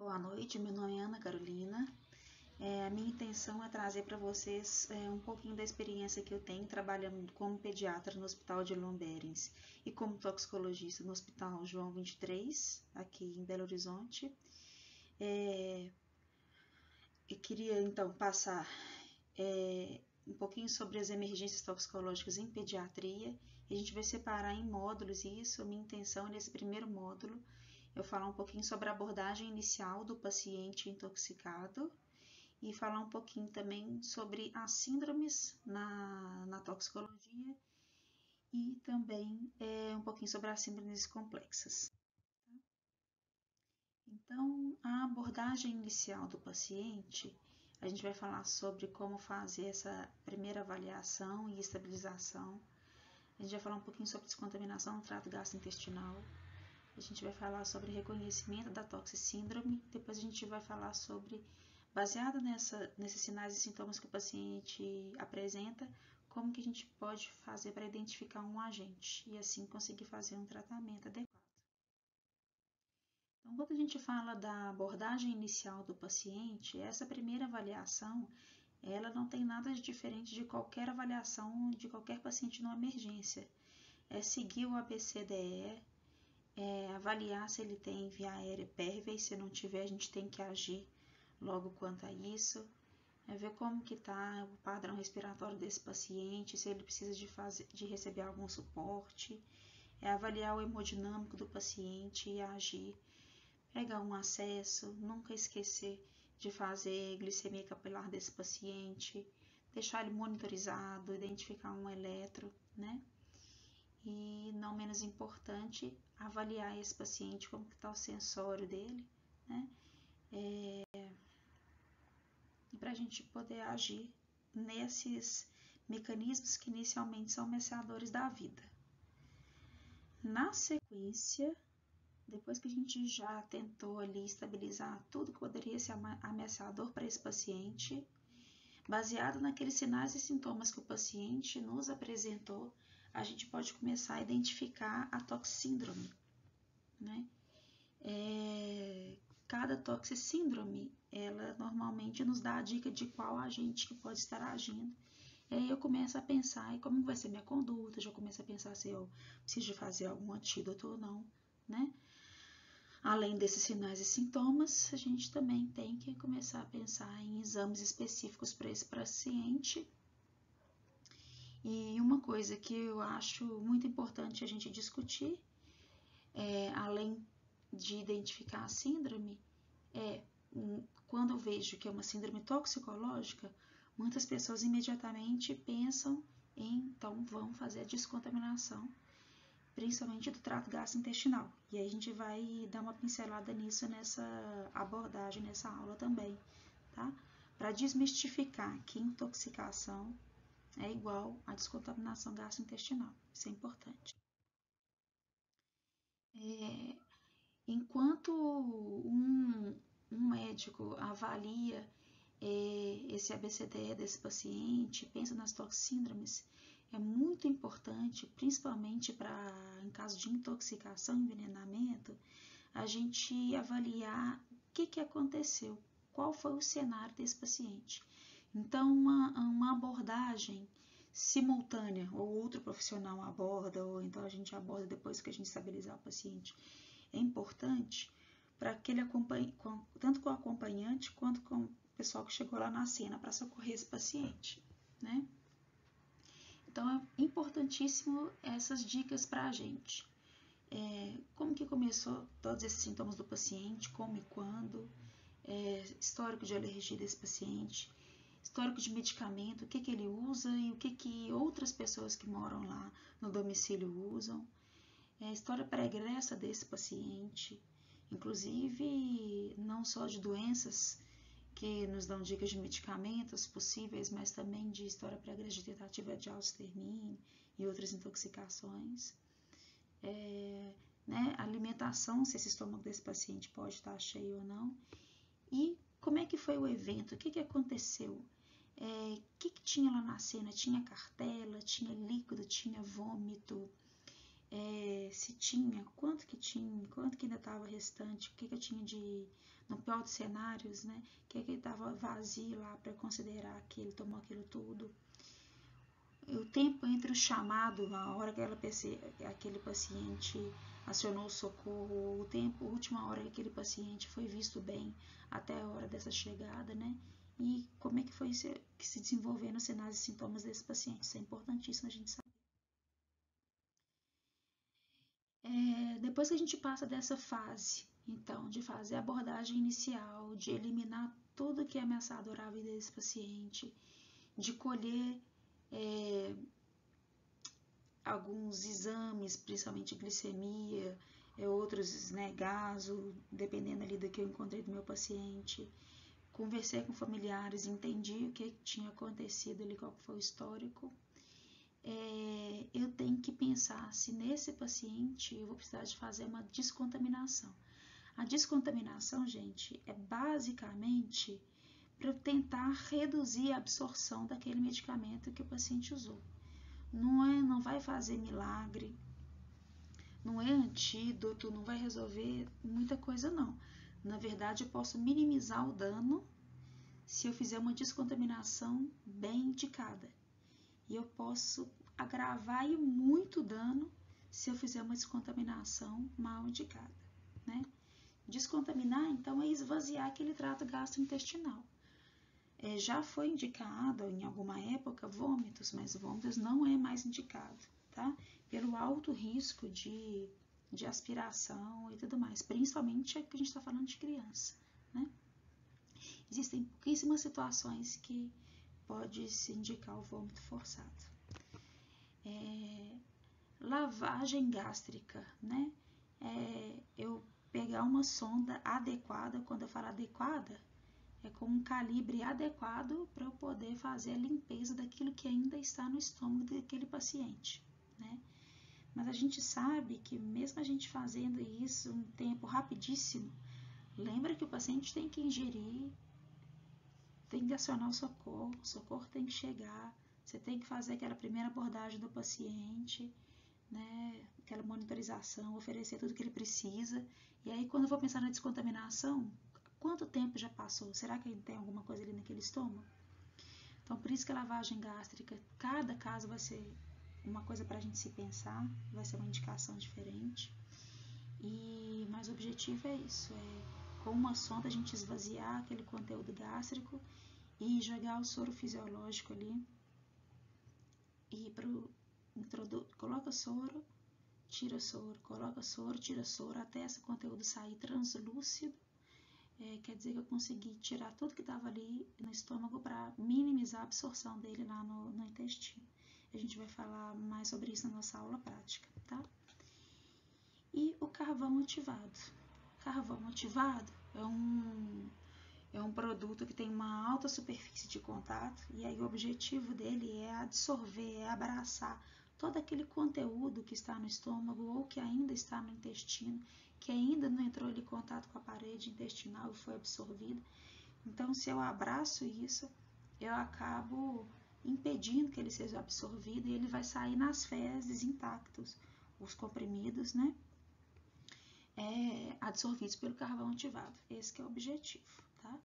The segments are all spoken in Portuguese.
Boa noite, meu nome é Ana Carolina. A minha intenção é trazer para vocês um pouquinho da experiência que eu tenho trabalhando como pediatra no Hospital de Lomberens e como toxicologista no Hospital João 23, aqui em Belo Horizonte. Eu queria então passar um pouquinho sobre as emergências toxicológicas em pediatria. A gente vai separar em módulos isso. A minha intenção nesse primeiro módulo eu falar um pouquinho sobre a abordagem inicial do paciente intoxicado e falar um pouquinho também sobre as síndromes na toxicologia e também um pouquinho sobre as síndromes complexas. Então, a abordagem inicial do paciente, a gente vai falar sobre como fazer essa primeira avaliação e estabilização. A gente vai falar um pouquinho sobre descontaminação do trato gastrointestinal. A gente vai falar sobre reconhecimento da toxicíndrome. Depois a gente vai falar sobre, baseado nesses sinais e sintomas que o paciente apresenta, como que a gente pode fazer para identificar um agente e assim conseguir fazer um tratamento adequado. Então, quando a gente fala da abordagem inicial do paciente, essa primeira avaliação, ela não tem nada de diferente de qualquer avaliação de qualquer paciente numa emergência. É seguir o ABCDE, avaliar se ele tem via aérea pérvia e se não tiver a gente tem que agir logo quanto a isso, ver como que está o padrão respiratório desse paciente, se ele precisa de receber algum suporte, avaliar o hemodinâmico do paciente e agir, pegar um acesso, nunca esquecer de fazer glicemia capilar desse paciente, deixar ele monitorizado, identificar um eletro, né? E, não menos importante, avaliar esse paciente, como está o sensório dele, né? E para a gente poder agir nesses mecanismos que inicialmente são ameaçadores da vida. Na sequência, depois que a gente já tentou ali estabilizar tudo que poderia ser ameaçador para esse paciente, baseado naqueles sinais e sintomas que o paciente nos apresentou, a gente pode começar a identificar a toxíndrome, né? Cada toxíndrome, ela normalmente nos dá a dica de qual agente que pode estar agindo. E aí eu começo a pensar em como vai ser minha conduta, já começo a pensar se eu preciso de fazer algum antídoto ou não, né? Além desses sinais e sintomas, a gente também tem que começar a pensar em exames específicos para esse paciente. E uma coisa que eu acho muito importante a gente discutir, além de identificar a síndrome, quando eu vejo que é uma síndrome toxicológica, muitas pessoas imediatamente pensam em, então, vão fazer a descontaminação, principalmente do trato gastrointestinal. E aí a gente vai dar uma pincelada nisso nessa abordagem, nessa aula também, tá? Para desmistificar que intoxicação é igual a descontaminação gastrointestinal. Isso é importante. Enquanto um médico avalia esse ABCDE desse paciente, pensa nas toxíndromes, é muito importante, principalmente em caso de intoxicação, envenenamento, a gente avaliar o que aconteceu, qual foi o cenário desse paciente. Então, uma abordagem simultânea, ou outro profissional aborda, ou então a gente aborda depois que a gente estabilizar o paciente, é importante para que ele acompanhe, tanto com o acompanhante quanto com o pessoal que chegou lá na cena para socorrer esse paciente, né? Então, é importantíssimo essas dicas para a gente. Como que começou todos esses sintomas do paciente, como e quando, histórico de alergia desse paciente, histórico de medicamento, o que ele usa e o que outras pessoas que moram lá no domicílio usam, história pregressa desse paciente, inclusive não só de doenças que nos dão dicas de medicamentos possíveis, mas também de história pregressa de tentativa de autoextermínio e outras intoxicações. Alimentação, se esse estômago desse paciente pode estar cheio ou não. E como é que foi o evento? O que aconteceu? O que tinha lá na cena? Tinha cartela, tinha líquido, tinha vômito, se tinha, quanto que ainda estava restante, o que eu tinha de, no pior dos cenários, né? O que estava vazio lá para considerar que ele tomou aquilo tudo. O tempo entre o chamado, a hora que aquele paciente acionou o socorro, a última hora que aquele paciente foi visto bem até a hora dessa chegada, né? E como é que foi que se desenvolvendo os sinais e sintomas desse paciente. Isso é importantíssimo a gente saber. Depois que a gente passa dessa fase, então, de fazer a abordagem inicial, de eliminar tudo que é ameaçador à vida desse paciente, de colher alguns exames, principalmente glicemia, outros, né, gaso, dependendo ali do que eu encontrei do meu paciente. Conversei com familiares, entendi o que tinha acontecido ali, qual foi o histórico. Eu tenho que pensar se nesse paciente eu vou precisar de fazer uma descontaminação. A descontaminação, gente, é basicamente para eu tentar reduzir a absorção daquele medicamento que o paciente usou. Não vai fazer milagre, não é antídoto, não vai resolver muita coisa não. Na verdade, eu posso minimizar o dano se eu fizer uma descontaminação bem indicada. E eu posso agravar e muito dano se eu fizer uma descontaminação mal indicada, né? Descontaminar, então, é esvaziar aquele trato gastrointestinal. Já foi indicado em alguma época vômitos, mas vômitos não é mais indicado, tá? Pelo alto risco de aspiração e tudo mais, principalmente que a gente está falando de criança, né? Existem pouquíssimas situações que pode se indicar o vômito forçado. Lavagem gástrica, né? Eu pegar uma sonda adequada, quando eu falo adequada, é com um calibre adequado para eu poder fazer a limpeza daquilo que ainda está no estômago daquele paciente, né? Mas a gente sabe que mesmo a gente fazendo isso em um tempo rapidíssimo, lembra que o paciente tem que ingerir, tem que acionar o socorro tem que chegar, você tem que fazer aquela primeira abordagem do paciente, né? Aquela monitorização, oferecer tudo que ele precisa. E aí, quando eu vou pensar na descontaminação, quanto tempo já passou? Será que tem alguma coisa ali naquele estômago? Então, por isso que a lavagem gástrica, cada caso vai ser uma coisa para a gente se pensar, vai ser uma indicação diferente. Mas o objetivo é isso, com uma sonda a gente esvaziar aquele conteúdo gástrico e jogar o soro fisiológico ali e coloca soro, tira soro, coloca soro, tira soro, até esse conteúdo sair translúcido. Quer dizer que eu consegui tirar tudo que estava ali no estômago para minimizar a absorção dele lá no intestino. A gente vai falar mais sobre isso na nossa aula prática, tá? E o carvão ativado. Carvão ativado é um produto que tem uma alta superfície de contato e aí o objetivo dele é absorver, é abraçar todo aquele conteúdo que está no estômago ou que ainda está no intestino, que ainda não entrou em contato com a parede intestinal e foi absorvido. Então, se eu abraço isso, eu acabo impedindo que ele seja absorvido e ele vai sair nas fezes intactos, os comprimidos, né? Absorvidos pelo carvão ativado. Esse que é o objetivo, tá?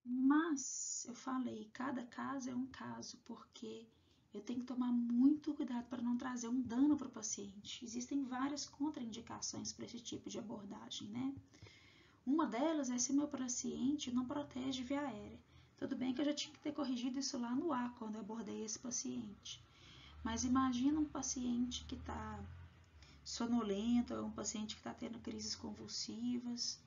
Mas, eu falei, cada caso é um caso, porque eu tenho que tomar muito cuidado para não trazer um dano para o paciente. Existem várias contraindicações para esse tipo de abordagem, né? Uma delas é se meu paciente não protege via aérea. Tudo bem que eu já tinha que ter corrigido isso lá no ar, quando eu abordei esse paciente. Mas imagina um paciente que está sonolento, é um paciente que está tendo crises convulsivas,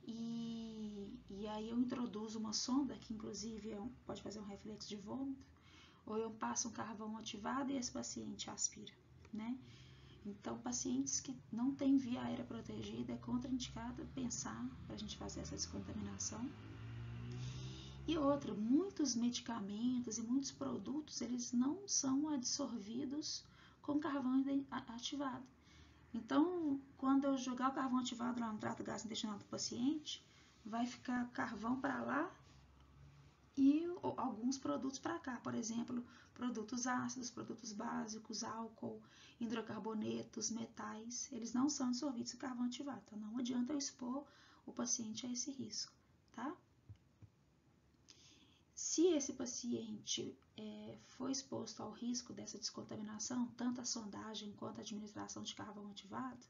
e aí eu introduzo uma sonda, que inclusive pode fazer um reflexo de vômito, ou eu passo um carvão ativado e esse paciente aspira, né? Então, pacientes que não têm via aérea protegida, é contraindicado pensar para a gente fazer essa descontaminação. E outra, muitos medicamentos e muitos produtos, eles não são absorvidos com carvão ativado. Então, quando eu jogar o carvão ativado lá no trato gastrointestinal do paciente, vai ficar carvão para lá e alguns produtos para cá, por exemplo, produtos ácidos, produtos básicos, álcool, hidrocarbonetos, metais, eles não são dissolvidos em carvão ativado, então não adianta eu expor o paciente a esse risco, tá? Se esse paciente foi exposto ao risco dessa descontaminação, tanto a sondagem quanto a administração de carvão ativado,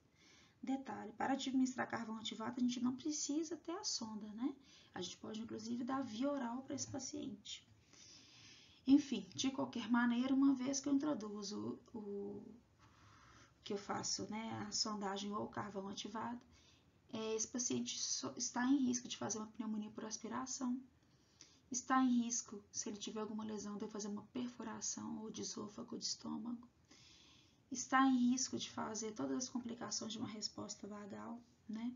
detalhe, para administrar carvão ativado a gente não precisa ter a sonda, né? A gente pode inclusive dar via oral para esse paciente. Enfim, de qualquer maneira, uma vez que eu introduzo que eu faço, né, a sondagem ou o carvão ativado, esse paciente está em risco de fazer uma pneumonia por aspiração, está em risco, se ele tiver alguma lesão, de eu fazer uma perfuração ou de esôfago ou de estômago, está em risco de fazer todas as complicações de uma resposta vagal, né?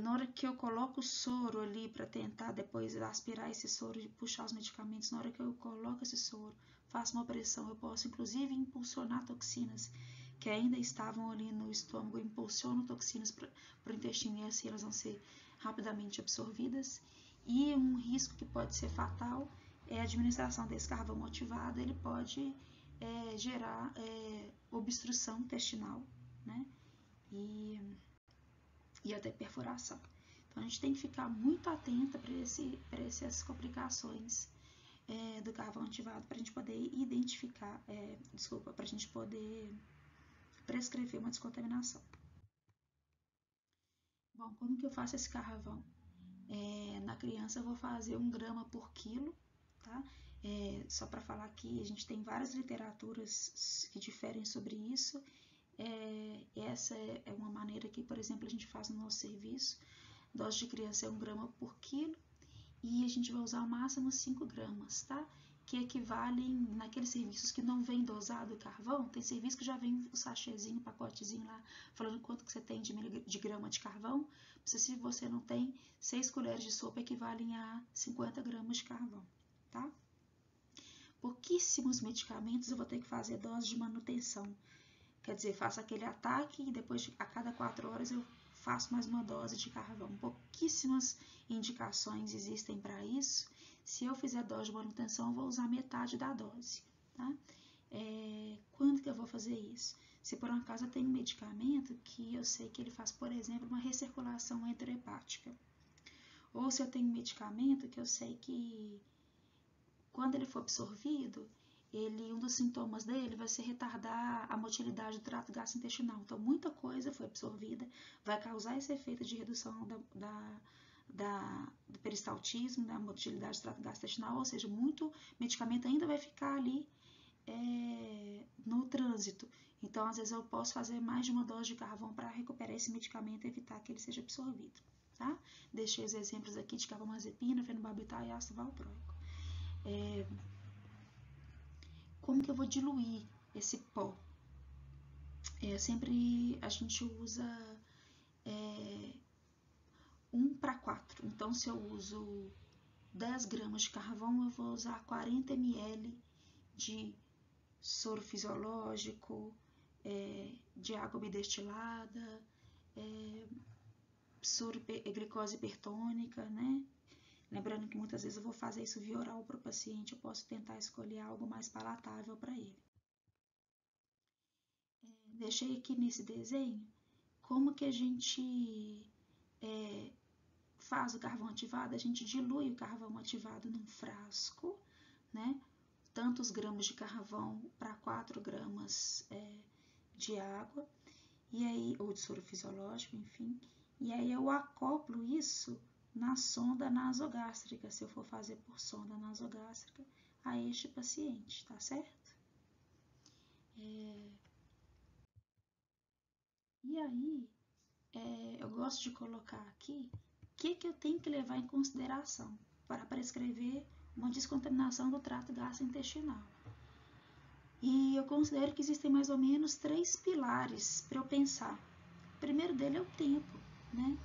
Na hora que eu coloco o soro ali para tentar depois aspirar esse soro e puxar os medicamentos, na hora que eu coloco esse soro, faço uma pressão, eu posso inclusive impulsionar toxinas que ainda estavam ali no estômago, impulsiono toxinas para o intestino e assim elas vão ser rapidamente absorvidas. E um risco que pode ser fatal é a administração desse carvão ativado, ele pode gerar obstrução intestinal, né? E até perfuração. Então a gente tem que ficar muito atenta para essas complicações do carvão ativado para a gente poder identificar, para a gente poder prescrever uma descontaminação. Bom, como que eu faço esse carvão? Na criança eu vou fazer 1 grama por quilo, tá? Só para falar aqui, a gente tem várias literaturas que diferem sobre isso. Essa é uma maneira que, por exemplo, a gente faz no nosso serviço. Dose de criança é 1 grama por quilo e a gente vai usar ao máximo 5 gramas, tá? Que equivalem naqueles serviços que não vem dosado o carvão. Tem serviço que já vem o sachêzinho, o pacotezinho lá, falando quanto que você tem de grama de carvão. Se você não tem, 6 colheres de sopa equivalem a 50 gramas de carvão, tá? Pouquíssimos medicamentos eu vou ter que fazer dose de manutenção. Quer dizer, faço aquele ataque e depois, a cada 4 horas, eu faço mais uma dose de carvão. Pouquíssimas indicações existem para isso. Se eu fizer dose de manutenção, eu vou usar metade da dose, tá? Quando que eu vou fazer isso? Se por um acaso eu tenho um medicamento que eu sei que ele faz, por exemplo, uma recirculação enterohepática. Ou se eu tenho um medicamento que eu sei que quando ele for absorvido, um dos sintomas dele vai ser retardar a motilidade do trato gastrointestinal. Então, muita coisa foi absorvida, vai causar esse efeito de redução do peristaltismo, da motilidade do trato gastrointestinal, ou seja, muito medicamento ainda vai ficar ali no trânsito. Então, às vezes eu posso fazer mais de uma dose de carvão para recuperar esse medicamento e evitar que ele seja absorvido, tá? Deixei os exemplos aqui de carbamazepina, fenobarbital e ácido valproico. Como que eu vou diluir esse pó? Sempre a gente usa 1:4. Então, se eu uso 10 gramas de carvão, eu vou usar 40 ml de soro fisiológico, de água bidestilada, glicose hipertônica, né? Lembrando que muitas vezes eu vou fazer isso via oral para o paciente, eu posso tentar escolher algo mais palatável para ele. Deixei aqui nesse desenho como que a gente faz o carvão ativado. A gente dilui o carvão ativado num frasco, né? Tantos gramas de carvão para 4 gramas de água, e aí, ou de soro fisiológico, enfim. E aí eu acoplo isso na sonda nasogástrica, se eu for fazer por sonda nasogástrica, a este paciente, tá certo? E aí, eu gosto de colocar aqui o que eu tenho que levar em consideração para prescrever uma descontaminação do trato gastrointestinal. E eu considero que existem mais ou menos 3 pilares para eu pensar. O primeiro dele é o tempo, né?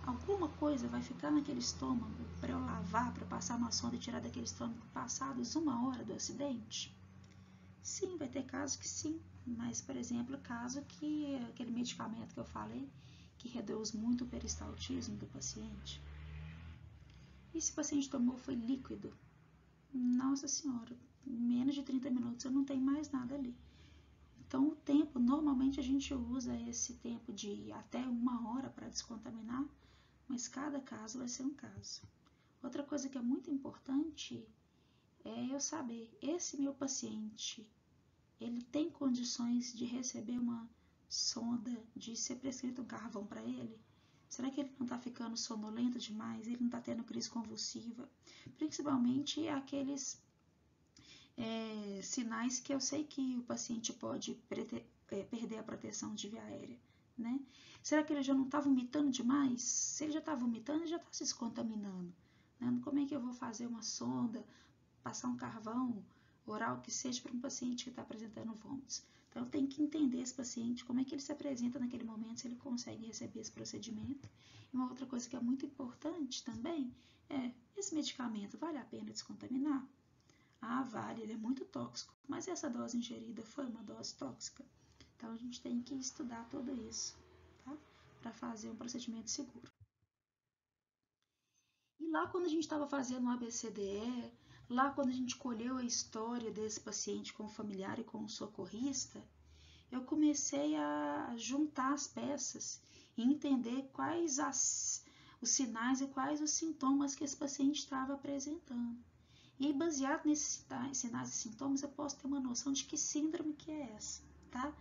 Alguma coisa vai ficar naquele estômago para eu lavar, para passar uma sonda e tirar daquele estômago passados 1 hora do acidente? Sim, vai ter casos que sim, mas, por exemplo, caso que aquele medicamento que eu falei, que reduz muito o peristaltismo do paciente, E se o paciente tomou foi líquido, nossa senhora, em menos de 30 minutos eu não tenho mais nada ali. Então o tempo, normalmente a gente usa esse tempo de até 1 hora para descontaminar, mas cada caso vai ser um caso. Outra coisa que é muito importante é eu saber, esse meu paciente, ele tem condições de receber uma sonda, de ser prescrito um carvão para ele? Será que ele não está ficando sonolento demais? Ele não está tendo crise convulsiva? Principalmente aqueles sinais que eu sei que o paciente pode perder a proteção de via aérea, né? Será que ele já não está vomitando demais? Se ele já está vomitando, ele já está se descontaminando, né? Como é que eu vou fazer uma sonda, passar um carvão oral que seja para um paciente que está apresentando vômitos? Então, eu tenho que entender esse paciente, como é que ele se apresenta naquele momento, se ele consegue receber esse procedimento. E uma outra coisa que é muito importante também é, esse medicamento vale a pena descontaminar? Ah, vale, ele é muito tóxico, mas essa dose ingerida foi uma dose tóxica? Então, a gente tem que estudar tudo isso, tá? Para fazer um procedimento seguro. E lá quando a gente estava fazendo o ABCDE, lá quando a gente colheu a história desse paciente com o familiar e com o socorrista, eu comecei a juntar as peças e entender quais os sinais e quais os sintomas que esse paciente estava apresentando. E baseado nesses sinais e sintomas, eu posso ter uma noção de que síndrome que é essa, tá?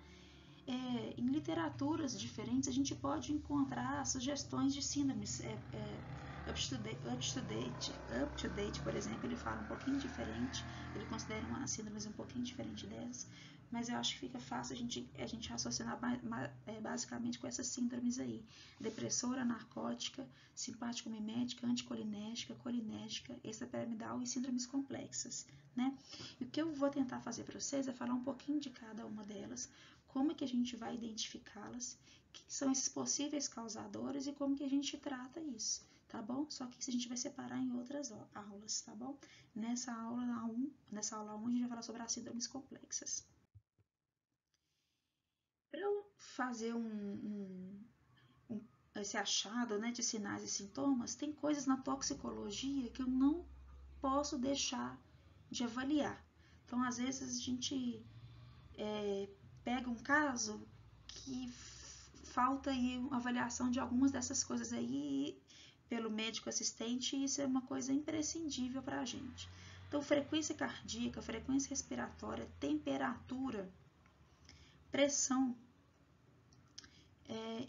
Em literaturas diferentes, a gente pode encontrar sugestões de síndromes. Up to date, por exemplo, ele fala um pouquinho diferente, ele considera uma síndrome um pouquinho diferente dessa, mas eu acho que fica fácil a gente raciocinar basicamente com essas síndromes aí: depressora, narcótica, simpático-mimética, anticolinérgica, colinérgica, extrapiramidal e síndromes complexas, né? E o que eu vou tentar fazer para vocês é falar um pouquinho de cada uma delas, como é que a gente vai identificá-las, que são esses possíveis causadores e como que a gente trata isso, tá bom? Só que isso a gente vai separar em outras aulas, tá bom? Nessa aula 1, a gente vai falar sobre as síndromes complexas. Para eu fazer esse achado, né, de sinais e sintomas, tem coisas na toxicologia que eu não posso deixar de avaliar. Então, às vezes, a gente pega um caso que falta aí uma avaliação de algumas dessas coisas aí pelo médico assistente, e isso é uma coisa imprescindível para a gente. Então, frequência cardíaca, frequência respiratória, temperatura, pressão,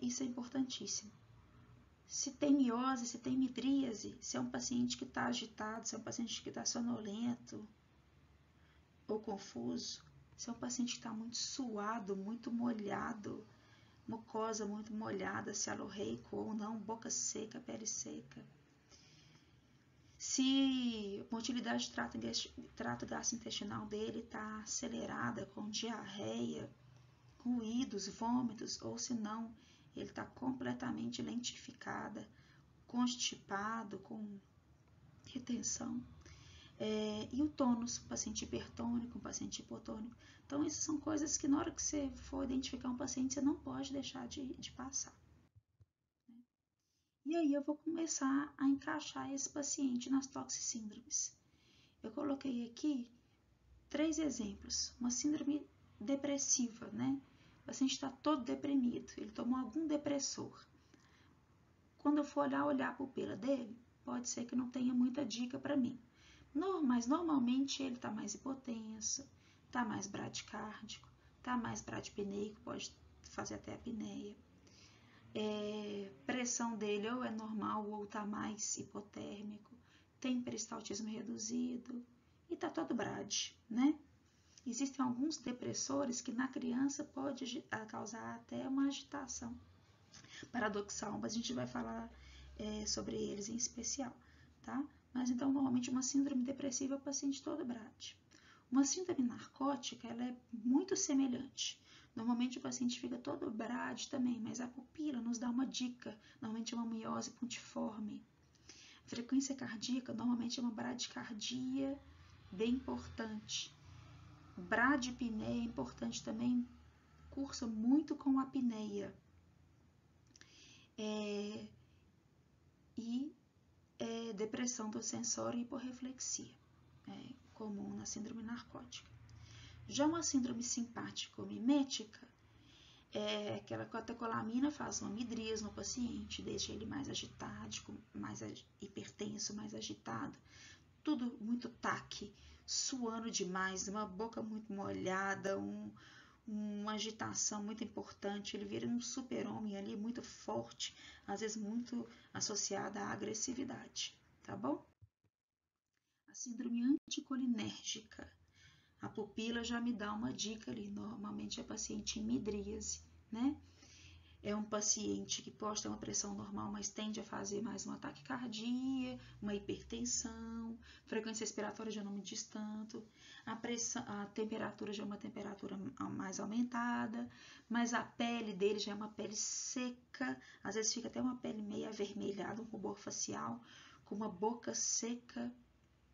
isso é importantíssimo. Se tem miose, se tem midríase, se é um paciente que está agitado, se é um paciente que está sonolento ou confuso, se é um paciente que está muito suado, muito molhado, mucosa muito molhada, se alorreico ou não, boca seca, pele seca. Se a motilidade de trato gastrointestinal dele está acelerada, com diarreia, ruídos, vômitos, ou se não, ele está completamente lentificada, constipado, com retenção. E o tônus, um paciente hipertônico, um paciente hipotônico. Então, essas são coisas que na hora que você for identificar um paciente, você não pode deixar de passar. E aí eu vou começar a encaixar esse paciente nas toxicíndromes. Eu coloquei aqui 3 exemplos. Uma síndrome depressiva, né? O paciente está todo deprimido, ele tomou algum depressor. Quando eu for olhar a pupila dele, pode ser que não tenha muita dica para mim. Mas normalmente ele está mais hipotenso, está mais bradicárdico, está mais bradipneico, pode fazer até apneia. Pressão dele ou é normal ou está mais hipotérmico, tem peristaltismo reduzido e está todo brad, né? Existem alguns depressores que na criança pode causar até uma agitação paradoxal, mas a gente vai falar sobre eles em especial, tá? Mas então, normalmente, uma síndrome depressiva é o paciente todo brad. Uma síndrome narcótica, ela é muito semelhante. Normalmente, o paciente fica todo brad também, mas a pupila nos dá uma dica. Normalmente, é uma miose pontiforme. A frequência cardíaca, normalmente, é uma bradicardia bem importante. Bradipneia é importante também, cursa muito com apneia. E depressão do sensório e hiporreflexia, comum na síndrome narcótica. Já uma síndrome simpático-mimética, aquela catecolamina faz uma midríase no paciente, deixa ele mais agitado, mais hipertenso, mais agitado, tudo muito taque, suando demais, uma boca muito molhada, uma agitação muito importante, ele vira um super-homem ali, muito forte, às vezes muito associada à agressividade, tá bom? A síndrome anticolinérgica, a pupila já me dá uma dica ali, normalmente é paciente em midríase, né? É um paciente que pode ter uma pressão normal, mas tende a fazer mais um ataque cardíaco, uma hipertensão, frequência respiratória já não me diz tanto, a temperatura já é uma temperatura mais aumentada, mas a pele dele já é uma pele seca, às vezes fica até uma pele meio avermelhada, um rubor facial, com uma boca seca,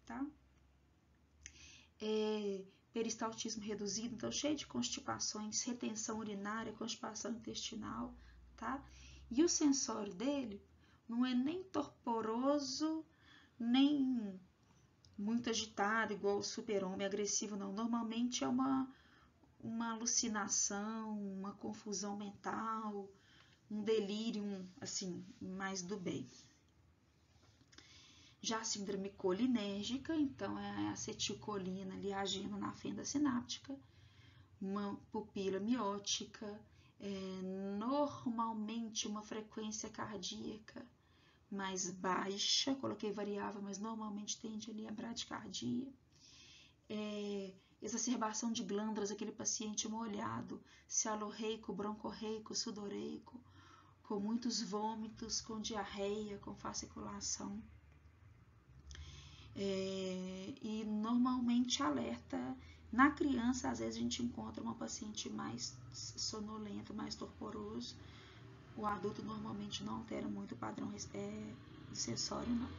tá? Peristaltismo reduzido, então cheio de constipações, retenção urinária, constipação intestinal, tá? E o sensório dele não é nem torporoso, nem muito agitado, igual o super-homem agressivo, não. Normalmente é uma alucinação, uma confusão mental, um delírio, assim, mais do bem. Já a síndrome colinérgica, então é a acetilcolina ali agindo na fenda sináptica, uma pupila miótica, normalmente uma frequência cardíaca mais baixa, coloquei variável, mas normalmente tende ali a bradicardia, exacerbação de glândulas, aquele paciente molhado, cialorreico, broncorreico, sudoreico, com muitos vômitos, com diarreia, com fasciculação. E normalmente alerta. Na criança, às vezes a gente encontra uma paciente mais sonolenta, mais torporoso. O adulto normalmente não altera muito o padrão sensório, não.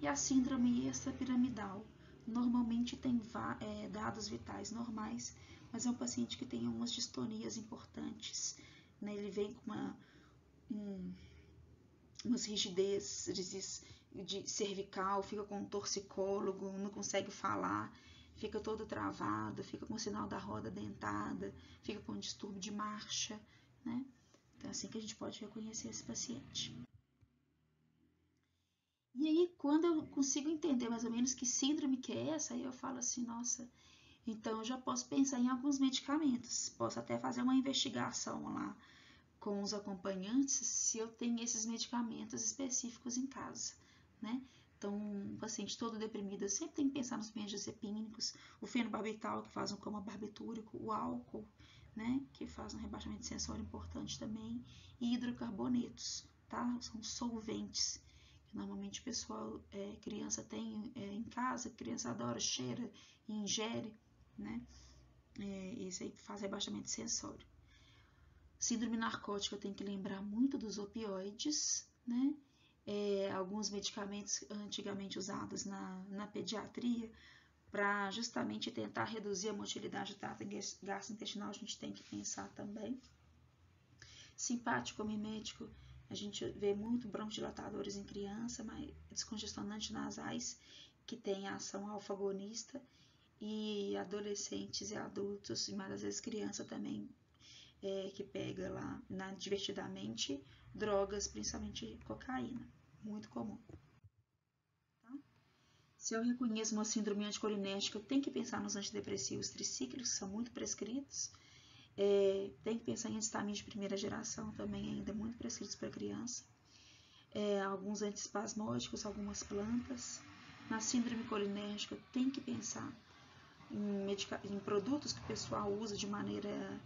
E a síndrome extrapiramidal normalmente tem dados vitais normais, mas é um paciente que tem algumas distonias importantes, né? Ele vem com umas rigidezes de cervical, fica com um torcicólogo, não consegue falar, fica todo travado, fica com o sinal da roda dentada, fica com um distúrbio de marcha, né? Então é assim que a gente pode reconhecer esse paciente. E aí, quando eu consigo entender mais ou menos que síndrome que é essa, aí eu falo assim, nossa, então eu já posso pensar em alguns medicamentos, posso até fazer uma investigação lá com os acompanhantes se eu tenho esses medicamentos específicos em casa, né? Então, um paciente todo deprimido, eu sempre tenho que pensar nos benzodiazepínicos, o fenobarbital, que faz um coma barbitúrico, o álcool, né? Que faz um rebaixamento sensório importante também, e hidrocarbonetos, tá? São solventes, que normalmente o pessoal, criança tem em casa, criança adora, cheira e ingere, né? Esse aí faz rebaixamento sensório. Síndrome narcótica tem que lembrar muito dos opioides, né? Alguns medicamentos antigamente usados na pediatria para justamente tentar reduzir a motilidade do trato gastrointestinal, a gente tem que pensar também. Simpático mimético, a gente vê muito broncodilatadores em criança, mas descongestionantes nasais que tem ação alfa-agonista, e adolescentes e adultos, e muitas vezes criança também, que pega lá divertidamente drogas, principalmente cocaína, muito comum. Tá? Se eu reconheço uma síndrome anticolinérgica, eu tenho que pensar nos antidepressivos tricíclicos, que são muito prescritos. Tem que pensar em antihistamínicos de primeira geração, também ainda muito prescritos para criança. Alguns antiespasmódicos, algumas plantas. Na síndrome colinérgica, tem que pensar em produtos que o pessoal usa de maneira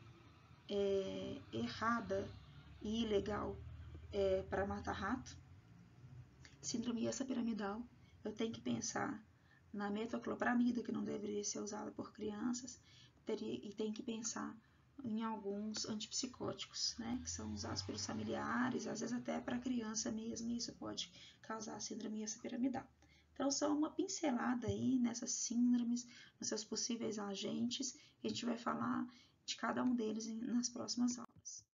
errada e ilegal para matar rato. Síndrome extrapiramidal, eu tenho que pensar na metoclopramida, que não deveria ser usada por crianças, e tem que pensar em alguns antipsicóticos, né, que são usados pelos familiares, às vezes até para criança mesmo, e isso pode causar síndrome extrapiramidal. Então, só uma pincelada aí nessas síndromes, nos seus possíveis agentes, que a gente vai falar de cada um deles nas próximas aulas.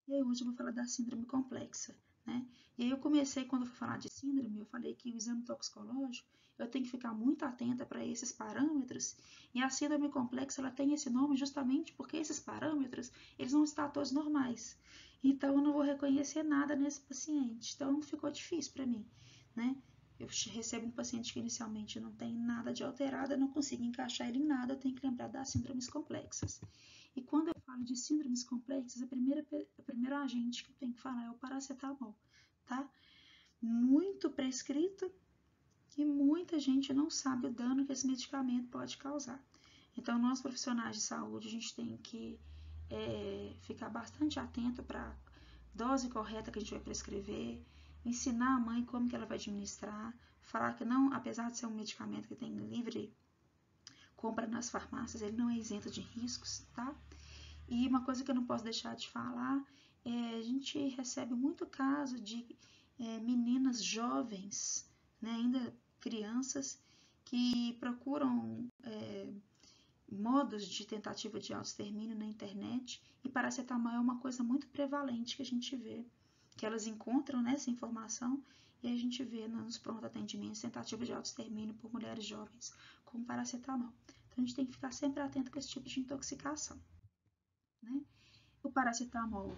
E aí, hoje eu vou falar da síndrome complexa, né? E aí eu comecei, quando eu fui falar de síndrome, eu falei que o exame toxicológico, eu tenho que ficar muito atenta para esses parâmetros, e a síndrome complexa, ela tem esse nome justamente porque esses parâmetros, eles não estão todos normais. Então, eu não vou reconhecer nada nesse paciente. Então, ficou difícil para mim, né? Eu recebo um paciente que inicialmente não tem nada de alterado, eu não consigo encaixar ele em nada, eu tenho que lembrar das síndromes complexas. E quando eu falo de síndromes complexas, a primeira agente que eu tenho que falar é o paracetamol, tá? Muito prescrito e muita gente não sabe o dano que esse medicamento pode causar. Então, nós profissionais de saúde, a gente tem que ficar bastante atento para a dose correta que a gente vai prescrever, ensinar a mãe como que ela vai administrar, falar que não, apesar de ser um medicamento que tem livre compra nas farmácias, ele não é isento de riscos, tá? E uma coisa que eu não posso deixar de falar a gente recebe muito caso de meninas jovens, né, ainda crianças, que procuram modos de tentativa de autoextermínio na internet, e paracetamol é uma coisa muito prevalente que a gente vê, que elas encontram essa informação e a gente vê nos pronto atendimentos tentativa de autoextermínio por mulheres jovens com paracetamol. Então a gente tem que ficar sempre atento com esse tipo de intoxicação, né? O paracetamol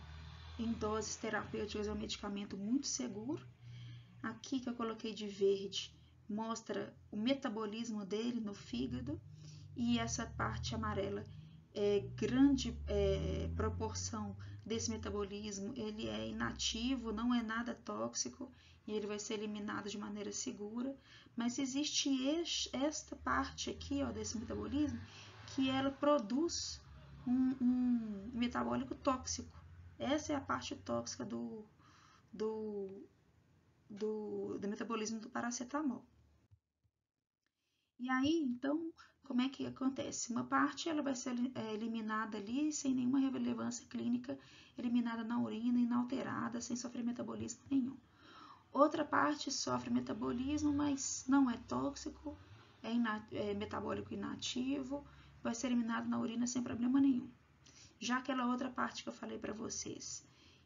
em doses terapêuticas é um medicamento muito seguro. Aqui que eu coloquei de verde mostra o metabolismo dele no fígado, e essa parte amarela grande proporção desse metabolismo, ele é inativo, não é nada tóxico e ele vai ser eliminado de maneira segura, mas existe esta parte aqui, ó, desse metabolismo, que ela produz um metabólico tóxico. Essa é a parte tóxica do metabolismo do paracetamol. E aí, então, como é que acontece? Uma parte ela vai ser eliminada ali sem nenhuma relevância clínica, eliminada na urina, inalterada, sem sofrer metabolismo nenhum. Outra parte sofre metabolismo, mas não é tóxico, é metabólico inativo, vai ser eliminado na urina sem problema nenhum. Já aquela outra parte que eu falei para vocês,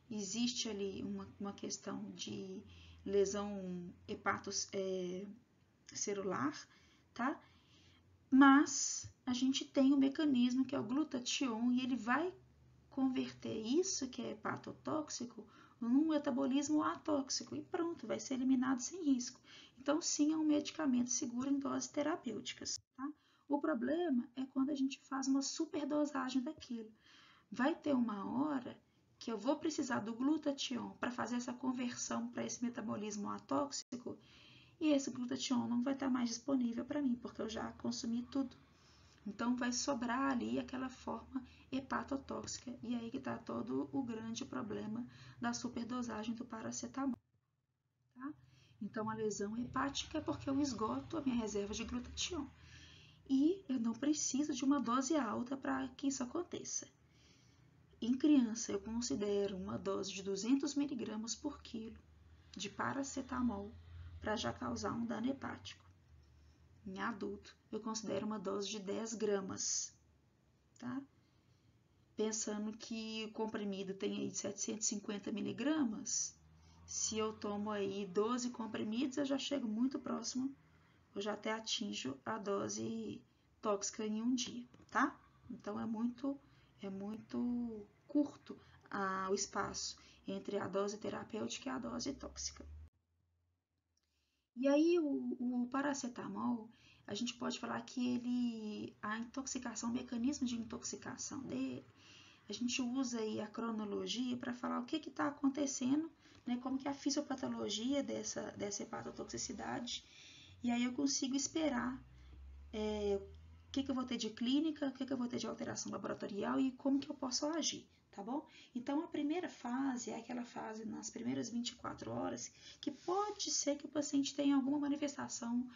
existe ali uma questão de lesão hepatocelular, tá? Mas a gente tem um mecanismo que é o glutatión, e ele vai converter isso que é hepatotóxico num metabolismo atóxico e pronto, vai ser eliminado sem risco. Então, sim, é um medicamento seguro em doses terapêuticas, tá? O problema é quando a gente faz uma superdosagem daquilo. Vai ter uma hora que eu vou precisar do glutatión para fazer essa conversão para esse metabolismo atóxico, e esse glutatión não vai estar mais disponível para mim, porque eu já consumi tudo. Então, vai sobrar ali aquela forma hepatotóxica, e aí que está todo o grande problema da superdosagem do paracetamol. Tá? Então, a lesão hepática é porque eu esgoto a minha reserva de glutatión. E eu não preciso de uma dose alta para que isso aconteça. Em criança, eu considero uma dose de 200 mg por quilo de paracetamol para já causar um dano hepático. Em adulto, eu considero uma dose de 10 gramas, tá? Pensando que o comprimido tem aí 750 mg, se eu tomo aí 12 comprimidos, eu já chego muito próximo, eu já até atinjo a dose tóxica em um dia, tá? Então, é muito curto o espaço entre a dose terapêutica e a dose tóxica. E aí, o paracetamol, a gente pode falar que a intoxicação, o mecanismo de intoxicação dele, a gente usa aí a cronologia para falar o que está acontecendo, né, como que é a fisiopatologia dessa hepatotoxicidade, e aí eu consigo esperar o que eu vou ter de clínica, o que eu vou ter de alteração laboratorial e como que eu posso agir, tá bom? Então, a primeira fase é aquela fase nas primeiras 24 horas, que pode ser que o paciente tenha alguma manifestação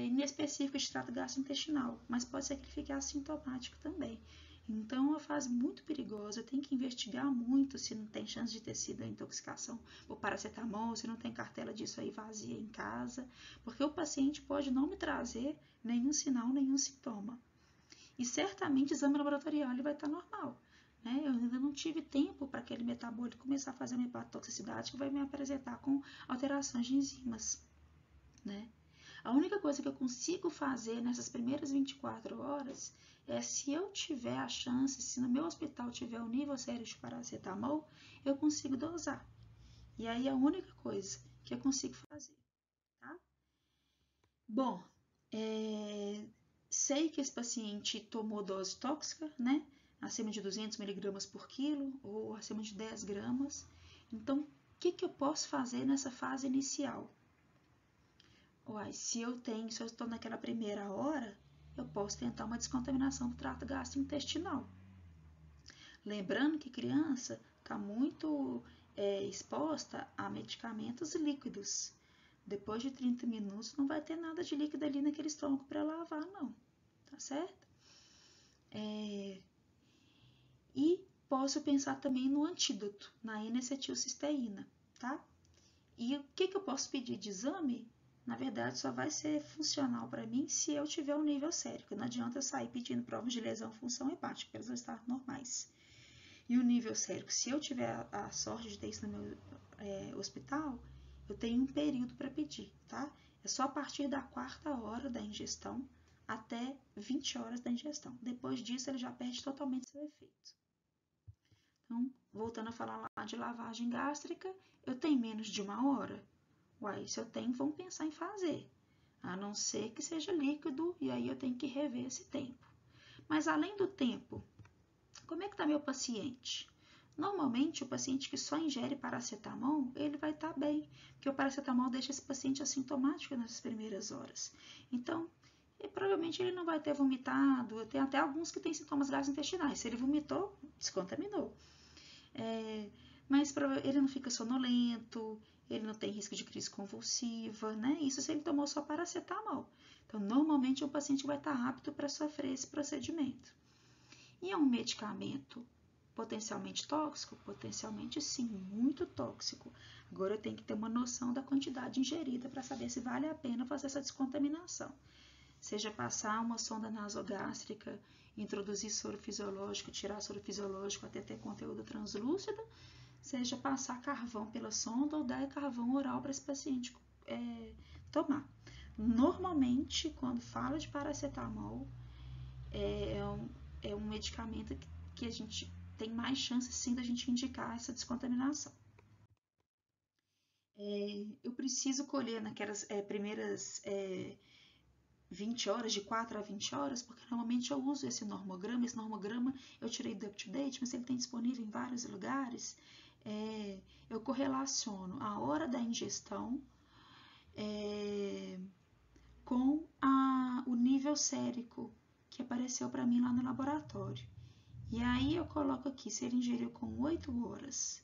inespecífica de trato gastrointestinal, mas pode ser que ele fique assintomático também. Então, é uma fase muito perigosa, tem que investigar muito se não tem chance de ter sido a intoxicação por paracetamol, se não tem cartela disso aí vazia em casa, porque o paciente pode não me trazer nenhum sinal, nenhum sintoma. E certamente o exame laboratorial ele vai estar normal, né? Eu ainda não tive tempo para aquele metabólito começar a fazer uma hepatotoxicidade que vai me apresentar com alterações de enzimas, né? A única coisa que eu consigo fazer nessas primeiras 24 horas é, se eu tiver a chance, se no meu hospital tiver um nível sério de paracetamol, eu consigo dosar. E aí é a única coisa que eu consigo fazer, tá? Bom, sei que esse paciente tomou dose tóxica, né? Acima de 200 miligramas por quilo ou acima de 10 gramas. Então, o que eu posso fazer nessa fase inicial? Uai, se eu estou naquela primeira hora, eu posso tentar uma descontaminação do trato gastrointestinal. Lembrando que criança está muito exposta a medicamentos líquidos. Depois de 30 minutos não vai ter nada de líquido ali naquele estômago para lavar, não. Tá certo? E posso pensar também no antídoto, na N-acetilcisteína, tá? E o que eu posso pedir de exame? Na verdade, só vai ser funcional para mim se eu tiver um nível sérico. Não adianta eu sair pedindo provas de lesão função hepática, elas vão estar normais. E o nível sérico, se eu tiver a sorte de ter isso no meu hospital, eu tenho um período para pedir, tá? É só a partir da 4ª hora da ingestão até 20 horas da ingestão. Depois disso, ele já perde totalmente seu efeito. Então, voltando a falar lá de lavagem gástrica, eu tenho menos de 1 hora. Uai, se eu tenho, vamos pensar em fazer. A não ser que seja líquido, e aí eu tenho que rever esse tempo. Mas além do tempo, como é que está meu paciente? Normalmente, o paciente que só ingere paracetamol, ele vai estar bem, porque o paracetamol deixa esse paciente assintomático nas primeiras horas. Então, provavelmente ele não vai ter vomitado, tem até alguns que têm sintomas gastrointestinais. Se ele vomitou, descontaminou. Mas ele não fica sonolento, ele não tem risco de crise convulsiva, né? Isso se ele tomou só paracetamol. Então, normalmente, o paciente vai estar apto para sofrer esse procedimento. E é um medicamento potencialmente tóxico? Potencialmente sim, muito tóxico. Agora eu tenho que ter uma noção da quantidade ingerida para saber se vale a pena fazer essa descontaminação. Seja passar uma sonda nasogástrica, introduzir soro fisiológico, tirar soro fisiológico até ter conteúdo translúcido, seja passar carvão pela sonda ou dar carvão oral para esse paciente tomar. Normalmente, quando fala de paracetamol, é um medicamento que a gente tem mais chance sim da gente indicar essa descontaminação. Eu preciso colher naquelas primeiras 20 horas, de 4 a 20 horas, porque normalmente eu uso esse normograma. Esse normograma eu tirei do UpToDate, mas ele tem disponível em vários lugares. Eu correlaciono a hora da ingestão com o nível sérico que apareceu para mim lá no laboratório. E aí eu coloco aqui, se ele ingeriu com 8 horas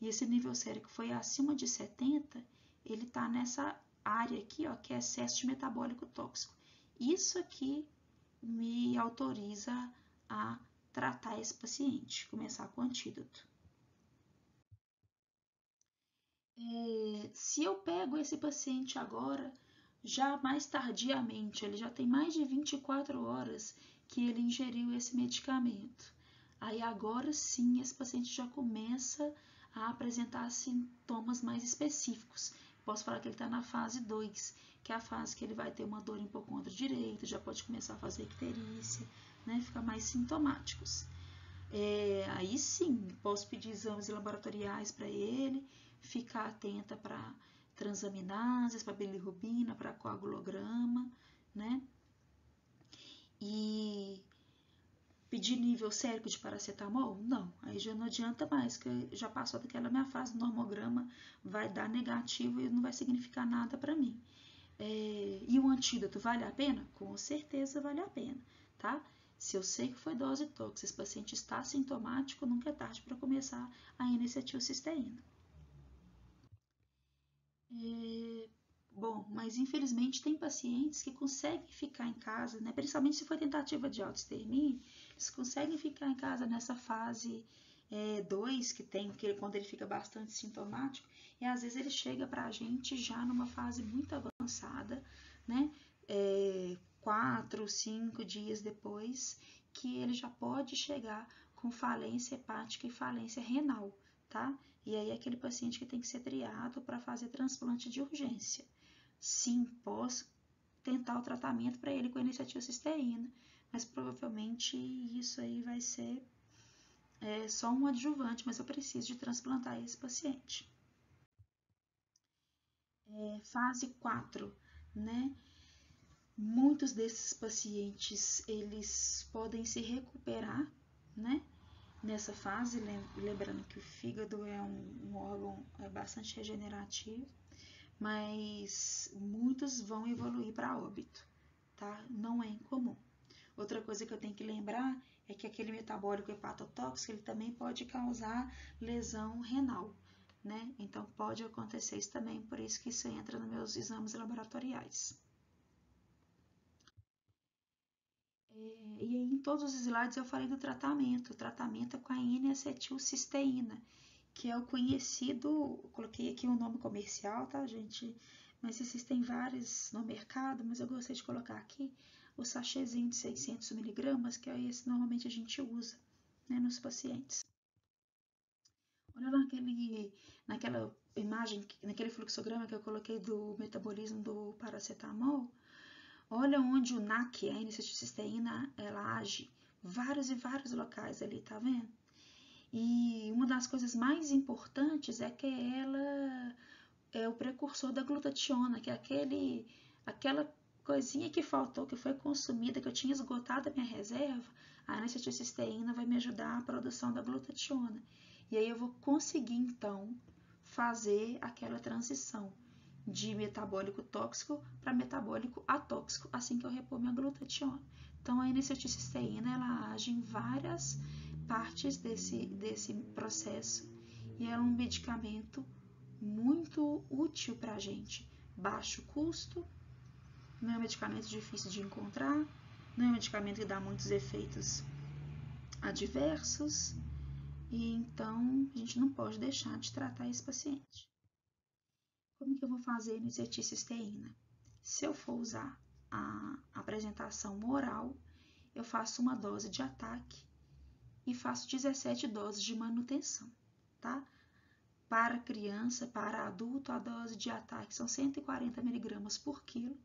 e esse nível sérico foi acima de 70, ele está nessa área aqui, ó, que é excesso de metabólico tóxico. Isso aqui me autoriza a tratar esse paciente, começar com antídoto. Se eu pego esse paciente agora, já mais tardiamente, ele já tem mais de 24 horas que ele ingeriu esse medicamento. Aí agora sim, esse paciente já começa a apresentar sintomas mais específicos. Posso falar que ele está na fase 2, que é a fase que ele vai ter uma dor em hipocôndrio direito, já pode começar a fazer icterícia, né, ficar mais sintomáticos. Aí sim, posso pedir exames laboratoriais para ele, ficar atenta para transaminases, para bilirrubina, para coagulograma, né? E pedir nível sérico de paracetamol? Não, aí já não adianta mais, que já passou daquela minha fase do normograma, vai dar negativo e não vai significar nada para mim. E o antídoto vale a pena? Com certeza vale a pena, tá? Se eu sei que foi dose tóxica, esse paciente está sintomático, nunca é tarde para começar a N-acetilcisteína. Bom, mas infelizmente tem pacientes que conseguem ficar em casa, né? Principalmente se for tentativa de autoextermínio, eles conseguem ficar em casa nessa fase 2 que tem, quando ele fica bastante sintomático, e às vezes ele chega para a gente já numa fase muito avançada, né? 4, 5 dias depois, que ele já pode chegar com falência hepática e falência renal, tá? E aí é aquele paciente que tem que ser triado para fazer transplante de urgência. Sim, posso tentar o tratamento para ele com a N-acetilcisteína, mas provavelmente isso aí vai ser só um adjuvante, mas eu preciso de transplantar esse paciente. Fase 4, né? Muitos desses pacientes, eles podem se recuperar, né? Nessa fase, lembrando que o fígado é um órgão bastante regenerativo, mas muitos vão evoluir para óbito, tá? Não é incomum. Outra coisa que eu tenho que lembrar é que aquele metabólico hepatotóxico, ele também pode causar lesão renal, né? Então pode acontecer isso também, por isso que isso entra nos meus exames laboratoriais. E aí, em todos os slides eu falei do tratamento. O tratamento é com a N-acetilcisteína, que é o conhecido, coloquei aqui um nome comercial, tá, gente? Mas existem vários no mercado, mas eu gostei de colocar aqui o sachêzinho de 600 miligramas, que é esse que normalmente a gente usa, né, nos pacientes. Olha naquela imagem, naquele fluxograma que eu coloquei do metabolismo do paracetamol, olha onde o NAC, a N-acetilcisteína, ela age, vários e vários locais ali, tá vendo? E uma das coisas mais importantes é que ela é o precursor da glutationa, que é aquela coisinha que faltou, que foi consumida, que eu tinha esgotado a minha reserva, a N-acetilcisteína vai me ajudar a produção da glutationa. E aí eu vou conseguir, então, fazer aquela transição de metabólico tóxico para metabólico atóxico, assim que eu repor minha glutationa. Então, a N-acetilcisteína, ela age em várias partes desse processo e é um medicamento muito útil para a gente. Baixo custo, não é um medicamento difícil de encontrar, não é um medicamento que dá muitos efeitos adversos, e então a gente não pode deixar de tratar esse paciente. Como que eu vou fazer N-acetilcisteína? Se eu for usar a apresentação oral, eu faço uma dose de ataque e faço 17 doses de manutenção, tá? Para criança, para adulto, a dose de ataque são 140 miligramas por quilo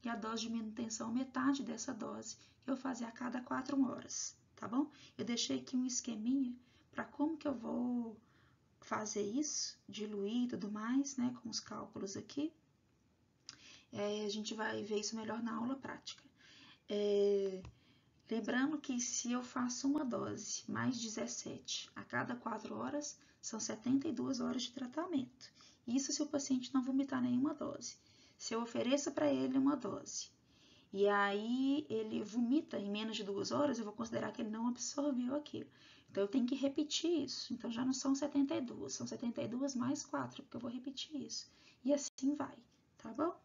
e a dose de manutenção metade dessa dose que eu vou fazer a cada 4 horas, tá bom? Eu deixei aqui um esqueminha para como que eu vou fazer isso, diluir e tudo mais, né, com os cálculos aqui. A gente vai ver isso melhor na aula prática. Lembrando que se eu faço uma dose mais 17 a cada 4 horas, são 72 horas de tratamento. Isso se o paciente não vomitar nenhuma dose. Se eu ofereço para ele uma dose e aí ele vomita em menos de 2 horas, eu vou considerar que ele não absorveu aquilo. Então eu tenho que repetir isso. Então já não são 72, são 72 mais 4, porque eu vou repetir isso. E assim vai, tá bom?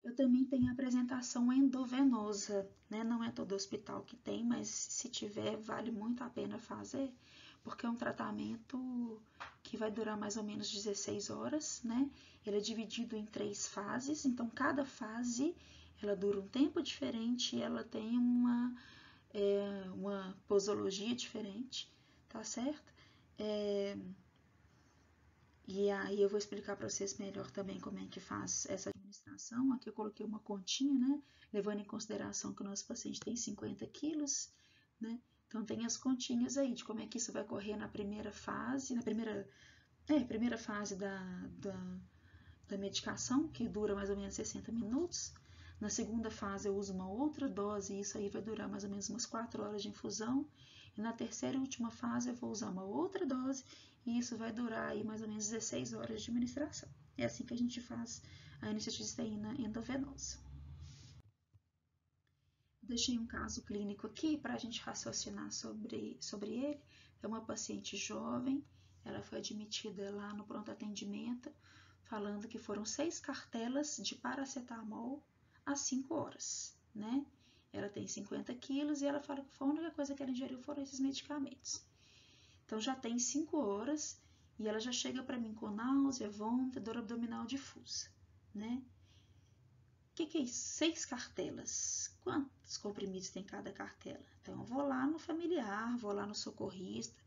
Eu também tenho a apresentação endovenosa, né? Não é todo hospital que tem, mas se tiver, vale muito a pena fazer, porque é um tratamento que vai durar mais ou menos 16 horas, né? Ele é dividido em 3 fases, então cada fase ela dura um tempo diferente e ela tem uma posologia diferente, tá certo? E aí eu vou explicar para vocês melhor também como é que faz essa administração. Aqui eu coloquei uma continha, né? Levando em consideração que o nosso paciente tem 50 quilos, né? Então tem as continhas aí de como é que isso vai correr na primeira fase, primeira fase da medicação, que dura mais ou menos 60 minutos. Na segunda fase eu uso uma outra dose, e isso aí vai durar mais ou menos umas 4 horas de infusão. E na terceira e última fase eu vou usar uma outra dose, e isso vai durar aí mais ou menos 16 horas de administração. É assim que a gente faz a N-acetilcisteína endovenosa. Deixei um caso clínico aqui para a gente raciocinar sobre ele. É uma paciente jovem, ela foi admitida lá no pronto atendimento, falando que foram 6 cartelas de paracetamol às 5 horas, né? Ela tem 50 quilos e ela fala que a única coisa que ela ingeriu foram esses medicamentos. Então já tem 5 horas e ela já chega para mim com náusea, vômito, dor abdominal difusa, né? que é isso? 6 cartelas. Quantos comprimidos tem cada cartela? Então, eu vou lá no familiar, vou lá no socorrista,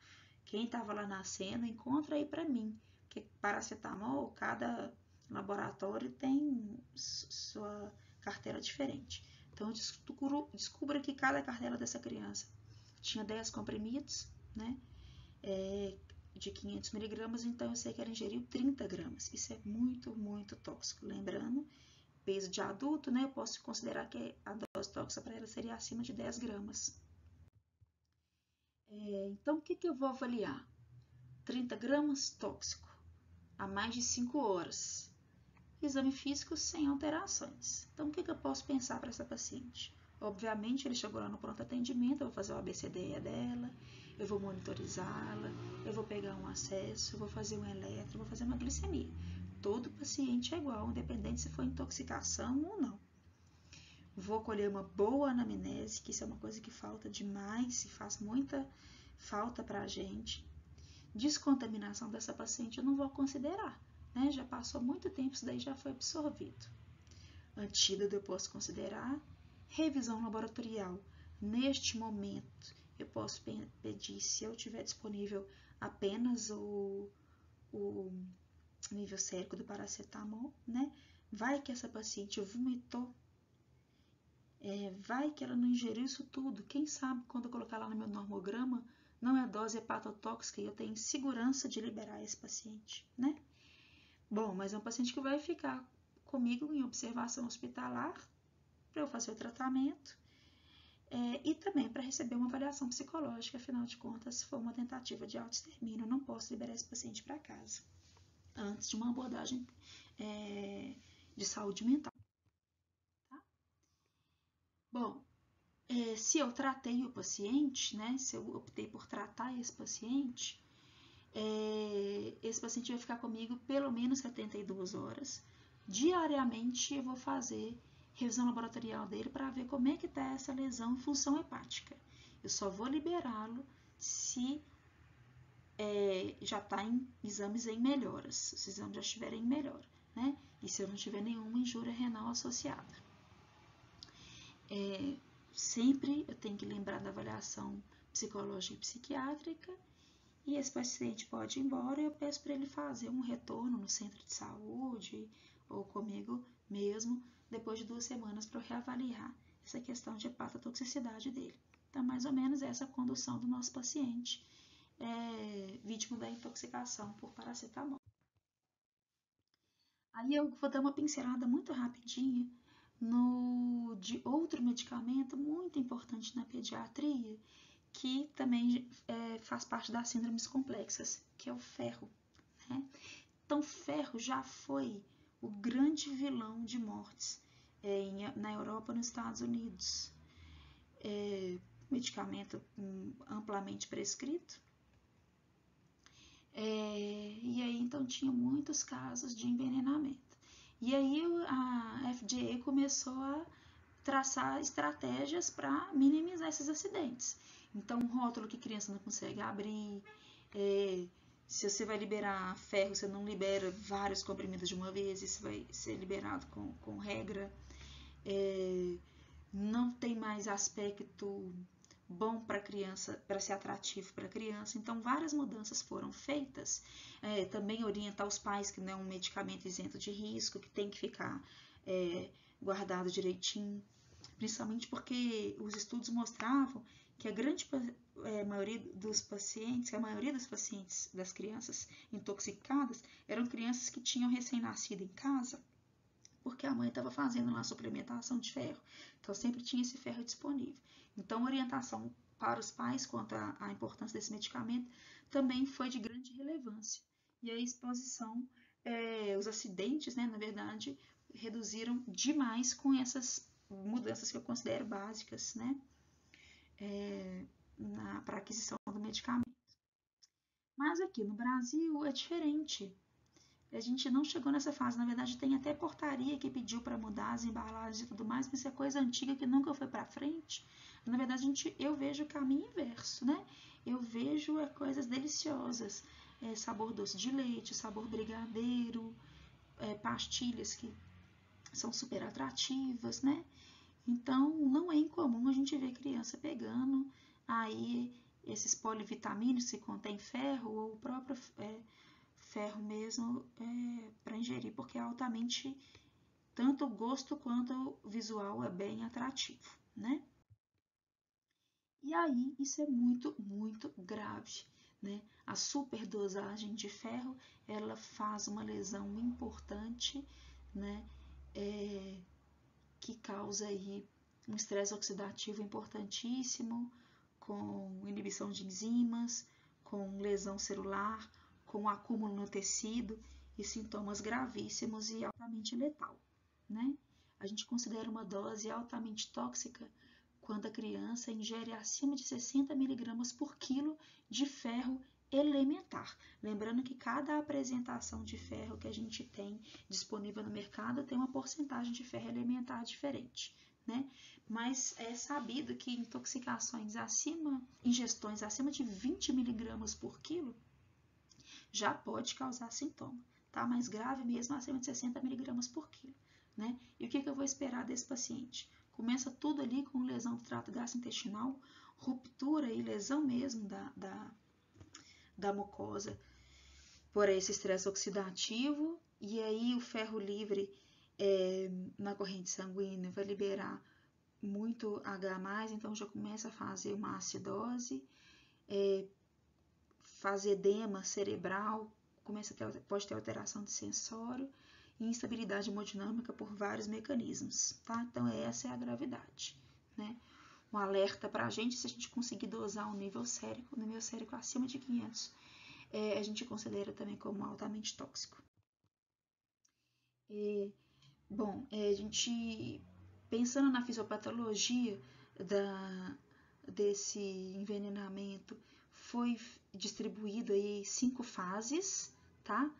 quem estava lá na cena, encontra aí para mim. Porque paracetamol, cada laboratório tem sua cartela diferente. Então, eu descubro que cada cartela dessa criança tinha 10 comprimidos, né? De 500 miligramas, então eu sei que ela ingeriu 30 gramas. Isso é muito, muito tóxico. Lembrando, peso de adulto, né? Eu posso considerar que a dose tóxica para ela seria acima de 10 gramas. Então, o que eu vou avaliar? 30 gramas tóxico, há mais de 5 horas. Exame físico sem alterações. Então, o que eu posso pensar para essa paciente? Obviamente, ele chegou lá no pronto atendimento, eu vou fazer o ABCDE dela, eu vou monitorizá-la, eu vou pegar um acesso, eu vou fazer um eletro, eu vou fazer uma glicemia. Todo paciente é igual, independente se for intoxicação ou não. Vou colher uma boa anamnese, que isso é uma coisa que falta demais, e faz muita falta para a gente. Descontaminação dessa paciente eu não vou considerar, né? Já passou muito tempo, isso daí já foi absorvido. Antídoto eu posso considerar. Revisão laboratorial. Neste momento, eu posso pedir, se eu tiver disponível, apenas o nível sérico do paracetamol, né? Vai que essa paciente vomitou, vai que ela não ingeriu isso tudo. Quem sabe quando eu colocar lá no meu normograma, não é dose hepatotóxica e eu tenho segurança de liberar esse paciente, né? Bom, mas é um paciente que vai ficar comigo em observação hospitalar para eu fazer o tratamento e também para receber uma avaliação psicológica, afinal de contas, se for uma tentativa de autoextermínio, eu não posso liberar esse paciente para casa antes de uma abordagem de saúde mental. Tá? Bom, se eu tratei o paciente, né, se eu optei por tratar esse paciente vai ficar comigo pelo menos 72 horas. Diariamente eu vou fazer revisão laboratorial dele para ver como é que está essa lesão em função hepática. Eu só vou liberá-lo se já está em exames em melhoras, se os exames já estiverem em melhora, né? E se eu não tiver nenhuma injúria renal associada. Sempre eu tenho que lembrar da avaliação psicológica e psiquiátrica, e esse paciente pode ir embora e eu peço para ele fazer um retorno no centro de saúde ou comigo mesmo depois de 2 semanas para eu reavaliar essa questão de hepatotoxicidade dele. Então, mais ou menos essa condução do nosso paciente vítima da intoxicação por paracetamol. Aí eu vou dar uma pincelada muito rapidinha de outro medicamento muito importante na pediatria, que também faz parte das síndromes complexas, que é o ferro. Né? Então, ferro já foi o grande vilão de mortes na Europa e nos Estados Unidos. Medicamento amplamente prescrito. E aí, então, tinha muitos casos de envenenamento. E aí, a FDA começou a traçar estratégias para minimizar esses acidentes. Então, um rótulo que criança não consegue abrir, se você vai liberar ferro, você não libera vários comprimidos de uma vez, isso vai ser liberado com regra. Não tem mais aspecto bom para a criança, para ser atrativo para a criança. Então, várias mudanças foram feitas. Também orientar os pais que não é um medicamento isento de risco, que tem que ficar guardado direitinho. Principalmente porque os estudos mostravam que a grande maioria dos pacientes, das crianças intoxicadas, eram crianças que tinham recém-nascido em casa, porque a mãe estava fazendo lá a suplementação de ferro. Então, sempre tinha esse ferro disponível. Então, orientação para os pais quanto à importância desse medicamento também foi de grande relevância. E a exposição, os acidentes, né, na verdade, reduziram demais com essas mudanças que eu considero básicas, né, para aquisição do medicamento. Mas aqui no Brasil é diferente. A gente não chegou nessa fase, na verdade tem até portaria que pediu para mudar as embalagens e tudo mais, mas isso é coisa antiga que nunca foi para frente. Na verdade eu vejo o caminho inverso, né? Eu vejo coisas deliciosas, sabor doce de leite, sabor brigadeiro, pastilhas que são super atrativas, né? Então, não é incomum a gente ver criança pegando aí esses polivitamínicos que contém ferro ou o próprio ferro mesmo para ingerir, porque é altamente, tanto o gosto quanto o visual é bem atrativo, né? E aí, isso é muito, muito grave, né? A superdosagem de ferro, ela faz uma lesão importante, né? Que causa aí um estresse oxidativo importantíssimo, com inibição de enzimas, com lesão celular, com acúmulo no tecido e sintomas gravíssimos e altamente letal, né? A gente considera uma dose altamente tóxica quando a criança ingere acima de 60 miligramas por quilo de ferro elementar. Lembrando que cada apresentação de ferro que a gente tem disponível no mercado tem uma porcentagem de ferro elementar diferente, né? Mas é sabido que ingestões acima de 20 miligramas por quilo já pode causar sintoma, tá? Mais grave mesmo acima de 60 miligramas por quilo, né? E o que eu vou esperar desse paciente? Começa tudo ali com lesão do trato gastrointestinal, ruptura e lesão mesmo da mucosa por esse estresse oxidativo, e aí o ferro livre na corrente sanguínea vai liberar muito H+, então já começa a fazer uma acidose, fazer edema cerebral, pode ter alteração de sensório e instabilidade hemodinâmica por vários mecanismos, tá? Então essa é a gravidade, né? Um alerta para a gente, se a gente conseguir dosar o nível sérico acima de 500, a gente considera também como altamente tóxico. Bom, a gente, pensando na fisiopatologia desse envenenamento, foi distribuído aí 5 fases, tá?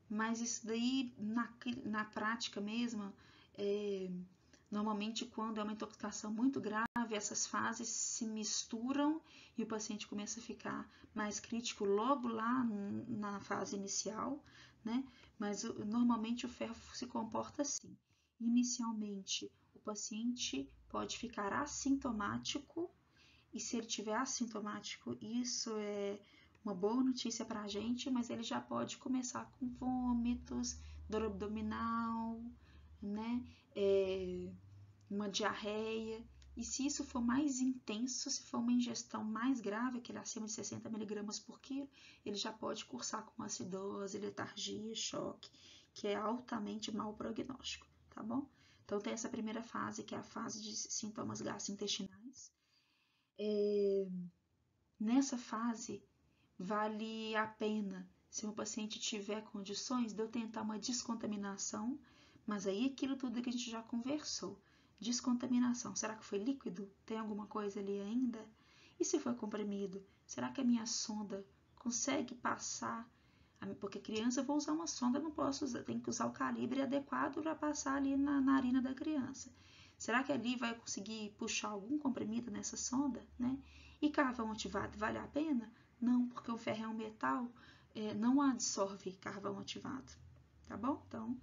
Mas isso daí, na prática mesmo, normalmente quando é uma intoxicação muito grave, essas fases se misturam e o paciente começa a ficar mais crítico logo lá na fase inicial, né? Mas normalmente o ferro se comporta assim. Inicialmente, o paciente pode ficar assintomático, e se ele tiver assintomático, isso é uma boa notícia para a gente, mas ele já pode começar com vômitos, dor abdominal, né? Uma diarreia. E se isso for mais intenso, se for uma ingestão mais grave, aquele acima de 60 miligramas por quilo, ele já pode cursar com acidose, letargia, choque, que é altamente mau prognóstico, tá bom? Então tem essa primeira fase, que é a fase de sintomas gastrointestinais. Nessa fase, vale a pena, se o paciente tiver condições, de eu tentar uma descontaminação, mas aí aquilo tudo que a gente já conversou. Descontaminação, será que foi líquido? Tem alguma coisa ali ainda? E se foi comprimido? Será que a minha sonda consegue passar? Porque criança eu vou usar uma sonda, não posso usar, tem que usar o calibre adequado para passar ali na narina da criança. Será que ali vai conseguir puxar algum comprimido nessa sonda, né? E carvão ativado vale a pena? Não, porque o ferro é um metal, não absorve carvão ativado, tá bom? Então,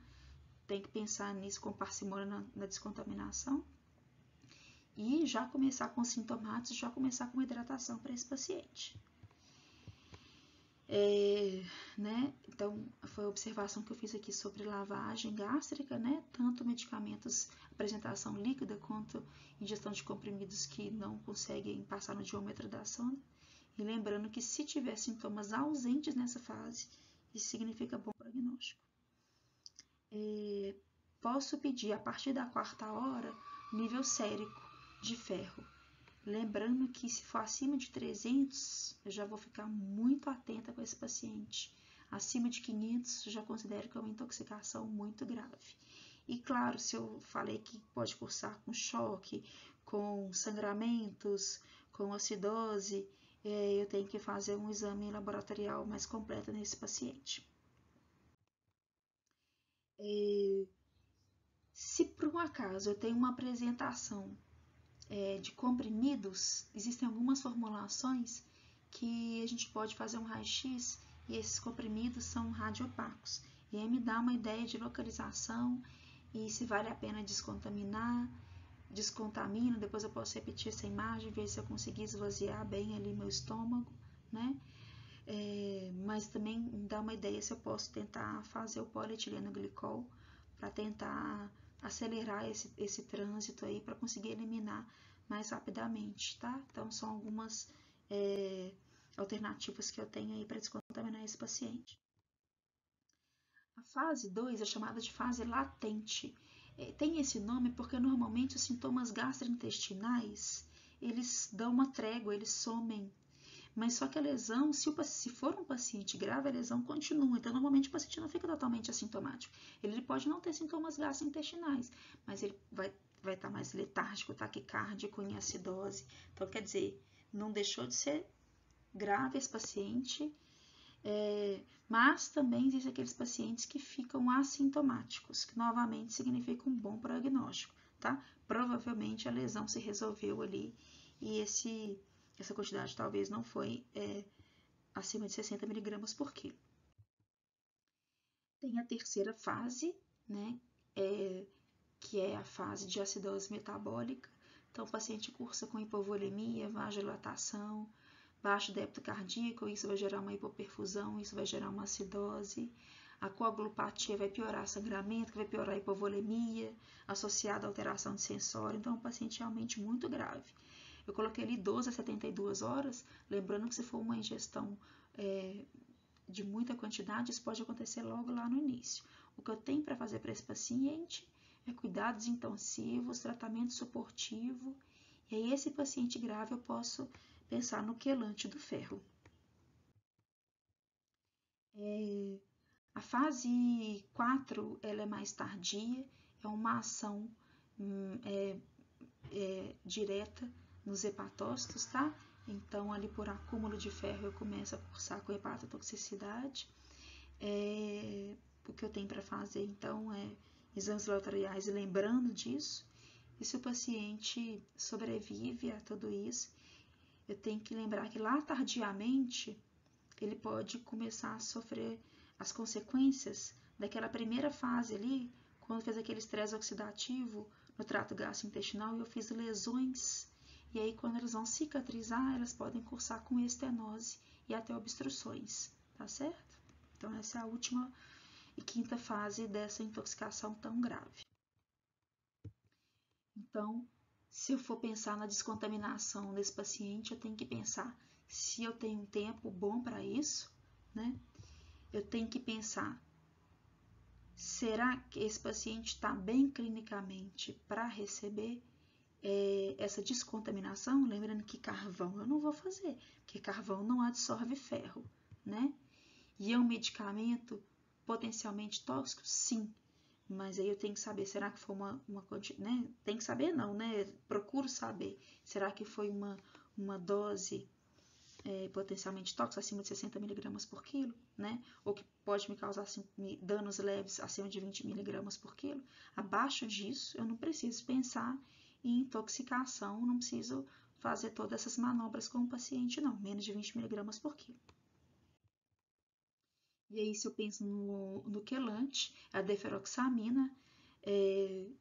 tem que pensar nisso com parcimônia na descontaminação e já começar com sintomáticos, já começar com hidratação para esse paciente. Né? Então, foi a observação que eu fiz aqui sobre lavagem gástrica, né? Tanto medicamentos, apresentação líquida, quanto ingestão de comprimidos que não conseguem passar no diâmetro da sonda. E lembrando que se tiver sintomas ausentes nessa fase, isso significa bom prognóstico. Posso pedir, a partir da 4ª hora, nível sérico de ferro. Lembrando que se for acima de 300, eu já vou ficar muito atenta com esse paciente. Acima de 500, eu já considero que é uma intoxicação muito grave. E claro, se eu falei que pode cursar com choque, com sangramentos, com acidose, eu tenho que fazer um exame laboratorial mais completo nesse paciente. Se por um acaso eu tenho uma apresentação de comprimidos, existem algumas formulações que a gente pode fazer um raio-x e esses comprimidos são radiopacos. E aí me dá uma ideia de localização e se vale a pena descontaminar. Descontamino, depois eu posso repetir essa imagem, ver se eu conseguir esvaziar bem ali meu estômago, né? Mas também dá uma ideia se eu posso tentar fazer o polietileno glicol para tentar acelerar esse trânsito aí para conseguir eliminar mais rapidamente, tá? Então são algumas alternativas que eu tenho aí para descontaminar esse paciente. A fase 2 é chamada de fase latente. Tem esse nome porque normalmente os sintomas gastrointestinais, eles dão uma trégua, eles somem. Mas só que a lesão, se for um paciente grave, a lesão continua. Então, normalmente o paciente não fica totalmente assintomático. Ele pode não ter sintomas gastrointestinais, mas ele vai estar mais letárgico, taquicárdico, em acidose. Então, quer dizer, não deixou de ser grave esse paciente, mas também existem aqueles pacientes que ficam assintomáticos, que novamente significa um bom prognóstico, tá? Provavelmente a lesão se resolveu ali e essa quantidade talvez não foi acima de 60 miligramas por quilo. Tem a terceira fase, né? Que é a fase de acidose metabólica. Então, o paciente cursa com hipovolemia, vasodilatação, baixo débito cardíaco, isso vai gerar uma hipoperfusão, isso vai gerar uma acidose. A coagulopatia vai piorar sangramento, que vai piorar a hipovolemia, associada à alteração de sensório. Então, é um paciente realmente muito grave. Eu coloquei ali 12 a 72 horas, lembrando que se for uma ingestão de muita quantidade, isso pode acontecer logo lá no início. O que eu tenho para fazer para esse paciente é cuidados intensivos, tratamento suportivo, e aí esse paciente grave eu posso pensar no quelante do ferro. A fase 4 ela é mais tardia, é uma ação direta nos hepatócitos, tá? Então, ali por acúmulo de ferro, eu começo a cursar com hepatotoxicidade. O que eu tenho para fazer, então, é exames laboratoriais lembrando disso. E se o paciente sobrevive a tudo isso, eu tenho que lembrar que lá tardiamente, ele pode começar a sofrer as consequências daquela primeira fase ali, quando fez aquele estresse oxidativo no trato gastrointestinal e eu fiz lesões. E aí, quando elas vão cicatrizar, elas podem cursar com estenose e até obstruções, tá certo? Então, essa é a última e quinta fase dessa intoxicação tão grave. Então, se eu for pensar na descontaminação desse paciente, eu tenho que pensar se eu tenho um tempo bom para isso, né? Eu tenho que pensar, será que esse paciente está bem clinicamente para receber essa descontaminação? Lembrando que carvão eu não vou fazer, porque carvão não absorve ferro, né? E é um medicamento potencialmente tóxico? Sim. Mas aí eu tenho que saber, será que foi uma quantidade, né? Tem que saber não, né? Procuro saber, será que foi uma dose potencialmente tóxica acima de 60 miligramas por quilo, né? Ou que pode me causar danos leves acima de 20 miligramas por quilo. Abaixo disso, eu não preciso pensar em intoxicação, não preciso fazer todas essas manobras com o paciente, não. Menos de 20 miligramas por quilo. E aí, se eu penso no quelante, a deferoxamina,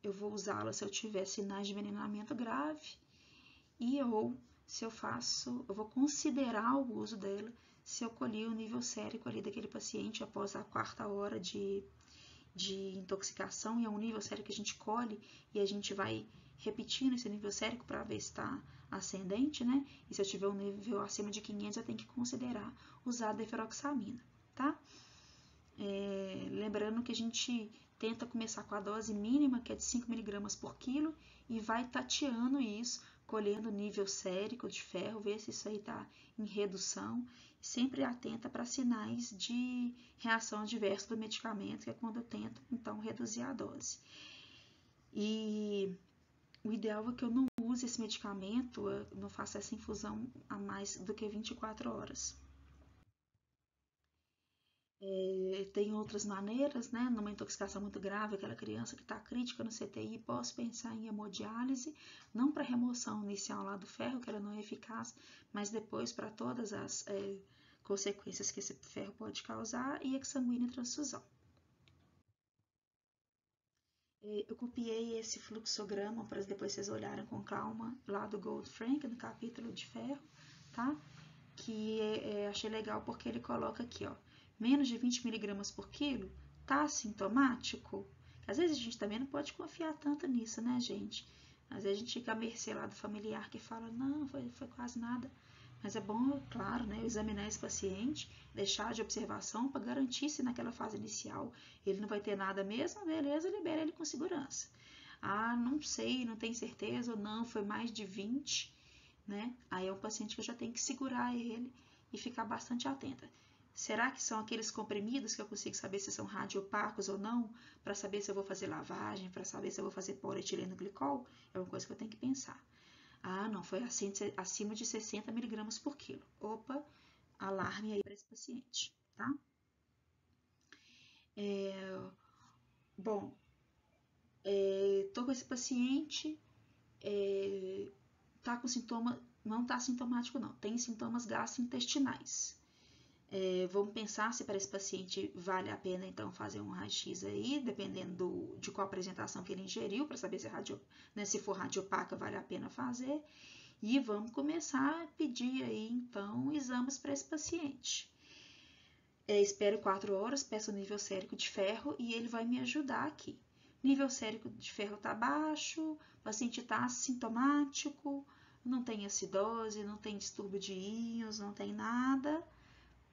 eu vou usá-la se eu tiver sinais de envenenamento grave ou se eu vou considerar o uso dela se eu colhi o nível sérico ali daquele paciente após a 4ª hora de intoxicação, e é um nível sérico que a gente colhe e a gente vai repetindo esse nível sérico para ver se está ascendente, né? E se eu tiver um nível acima de 500, eu tenho que considerar usar a deferoxamina, tá? Lembrando que a gente tenta começar com a dose mínima, que é de 5 miligramas por quilo, e vai tateando isso, colhendo o nível sérico de ferro, ver se isso aí está em redução, sempre atenta para sinais de reação adversa do medicamento, que é quando eu tento, então, reduzir a dose. E o ideal é que eu não use esse medicamento, eu não faça essa infusão a mais do que 24 horas. Tem outras maneiras, né? Numa intoxicação muito grave, aquela criança que está crítica no CTI, posso pensar em hemodiálise, não para remoção inicial lá do ferro, que ela não é eficaz, mas depois para todas as consequências que esse ferro pode causar, e exsanguínea transfusão. Eu copiei esse fluxograma para depois vocês olharem com calma lá do Goldfrank, no capítulo de ferro, tá? Que achei legal porque ele coloca aqui, ó, menos de 20 miligramas por quilo, tá assintomático? Às vezes a gente também não pode confiar tanto nisso, né, gente? Às vezes a gente fica à mercê lá do familiar que fala, não, foi quase nada. Mas é bom, claro, né, examinar esse paciente, deixar de observação para garantir se naquela fase inicial ele não vai ter nada mesmo, beleza, libera ele com segurança. Ah, não sei, não tenho certeza ou não, foi mais de 20, né? Aí é um paciente que eu já tenho que segurar ele e ficar bastante atenta. Será que são aqueles comprimidos que eu consigo saber se são radiopacos ou não? Para saber se eu vou fazer lavagem, para saber se eu vou fazer polietileno glicol? É uma coisa que eu tenho que pensar. Ah, não, foi acima de 60 miligramas por quilo. Opa, alarme aí para esse paciente, tá? Bom, tô com esse paciente, tá com sintoma, não tá sintomático não, tem sintomas gastrointestinais. Vamos pensar se para esse paciente vale a pena então fazer um raio-x aí, dependendo de qual apresentação que ele ingeriu, para saber se, né, se for radiopaca vale a pena fazer. E vamos começar a pedir aí então exames para esse paciente. Espero 4 horas, peço o nível sérico de ferro e ele vai me ajudar aqui. Nível sérico de ferro está baixo, o paciente está assintomático, não tem acidose, não tem distúrbio de íons, não tem nada.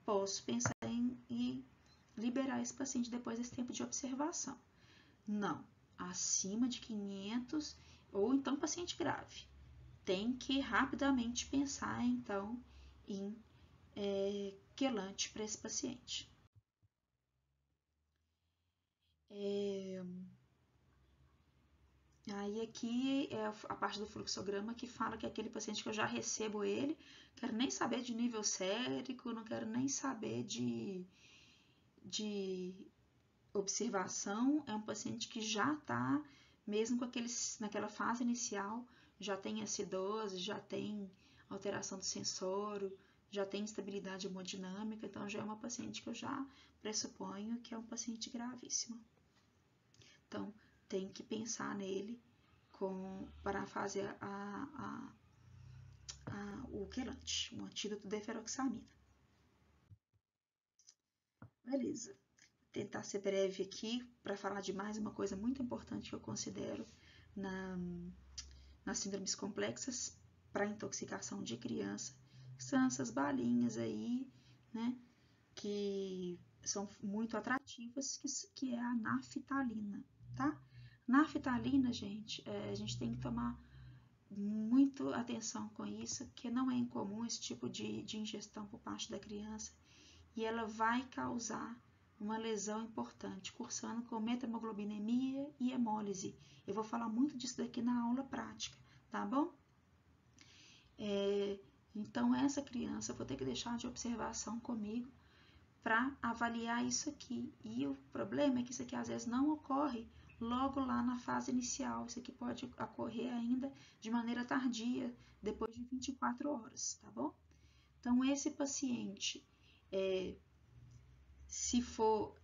Posso pensar em liberar esse paciente depois desse tempo de observação. Não, acima de 500 ou então paciente grave. Tem que rapidamente pensar então em quelante para esse paciente. Aí aqui é a parte do fluxograma que fala que é aquele paciente que eu já recebo ele, quero nem saber de nível sérico, não quero nem saber de observação, é um paciente que já está, mesmo com naquela fase inicial, já tem acidose, já tem alteração do sensório, já tem instabilidade hemodinâmica, então já é uma paciente que eu já pressuponho que é um paciente gravíssimo. Então, tem que pensar nele para fazer o quelante, o antídoto de feroxamina. Beleza. Tentar ser breve aqui para falar de mais uma coisa muito importante que eu considero nas síndromes complexas para intoxicação de criança, que são essas balinhas aí, né, que são muito atrativas, que é a naftalina, tá? Naftalina, gente, a gente tem que tomar muito atenção com isso, porque não é incomum esse tipo de ingestão por parte da criança e ela vai causar uma lesão importante, cursando com metamoglobinemia e hemólise. Eu vou falar muito disso daqui na aula prática, tá bom? Então, essa criança eu vou ter que deixar de observação comigo para avaliar isso aqui. E o problema é que isso aqui às vezes não ocorre logo lá na fase inicial. Isso aqui pode ocorrer ainda de maneira tardia, depois de 24 horas, tá bom? Então, esse paciente, se for,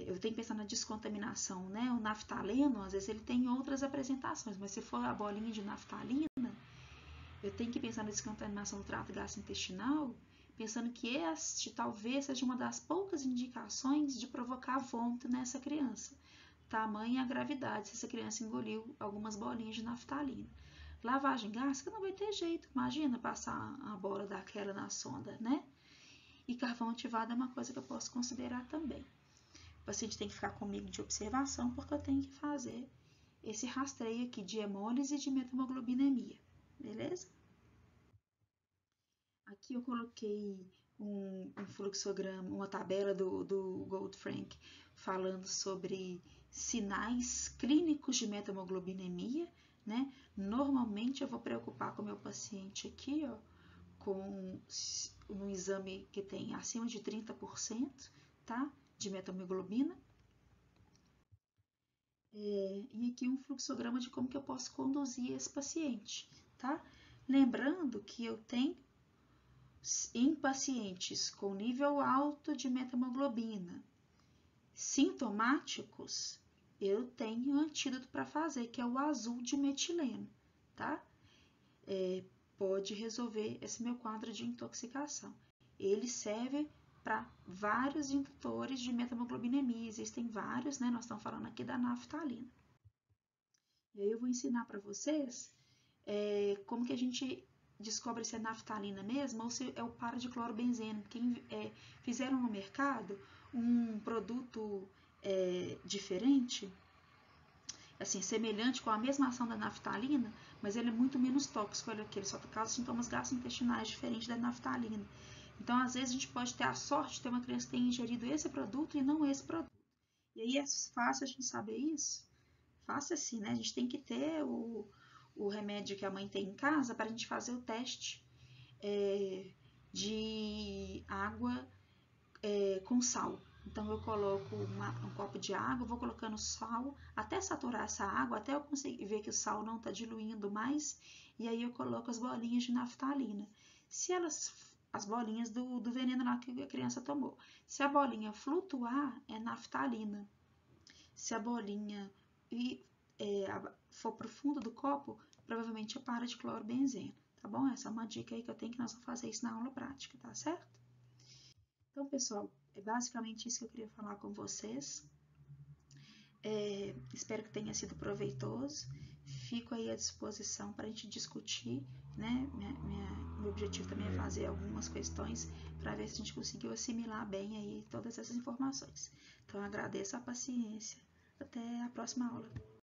eu tenho que pensar na descontaminação, né? O naftaleno, às vezes ele tem outras apresentações, mas se for a bolinha de naftalina, eu tenho que pensar na descontaminação do trato gastrointestinal, pensando que este talvez seja uma das poucas indicações de provocar vômito nessa criança. Tamanha a gravidade se essa criança engoliu algumas bolinhas de naftalina. Lavagem gástrica não vai ter jeito, imagina passar a bola daquela na sonda, né? E carvão ativado é uma coisa que eu posso considerar também. O paciente tem que ficar comigo de observação porque eu tenho que fazer esse rastreio aqui de hemólise e de metamoglobinemia, beleza? Aqui eu coloquei um fluxograma, uma tabela do Goldfrank falando sobre sinais clínicos de metamoglobinemia, né? Normalmente eu vou preocupar com o meu paciente aqui, ó, com um exame que tem acima de 30%, tá? De metamoglobina. E aqui um fluxograma de como que eu posso conduzir esse paciente, tá? Lembrando que eu tenho em pacientes com nível alto de metamoglobina, sintomáticos, eu tenho um antídoto para fazer, que é o azul de metileno, tá? Pode resolver esse meu quadro de intoxicação. Ele serve para vários indutores de metamoglobinemia, existem vários, né? Nós estamos falando aqui da naftalina. E aí eu vou ensinar para vocês como que a gente descobre se é naftalina mesmo ou se é o para-diclorobenzeno. Porque fizeram no mercado um produto diferente, assim, semelhante com a mesma ação da naftalina, mas ele é muito menos tóxico, olha aqui, ele só causa sintomas gastrointestinais diferentes da naftalina. Então, às vezes, a gente pode ter a sorte de ter uma criança que tenha ingerido esse produto e não esse produto. E aí é fácil a gente saber isso? Fácil assim, né? A gente tem que ter o remédio que a mãe tem em casa para a gente fazer o teste de água com sal. Então eu coloco um copo de água, vou colocando sal até saturar essa água, até eu conseguir ver que o sal não está diluindo mais, e aí eu coloco as bolinhas de naftalina. Se as bolinhas do veneno lá que a criança tomou. Se a bolinha flutuar, é naftalina. Se a bolinha for para o fundo do copo, provavelmente é para-diclorobenzeno, tá bom? Essa é uma dica aí que eu tenho, que nós vamos fazer isso na aula prática, tá certo? Então, pessoal, é basicamente isso que eu queria falar com vocês. Espero que tenha sido proveitoso. Fico aí à disposição para a gente discutir, né? Meu objetivo também é fazer algumas questões para ver se a gente conseguiu assimilar bem aí todas essas informações. Então, agradeço a paciência. Até a próxima aula.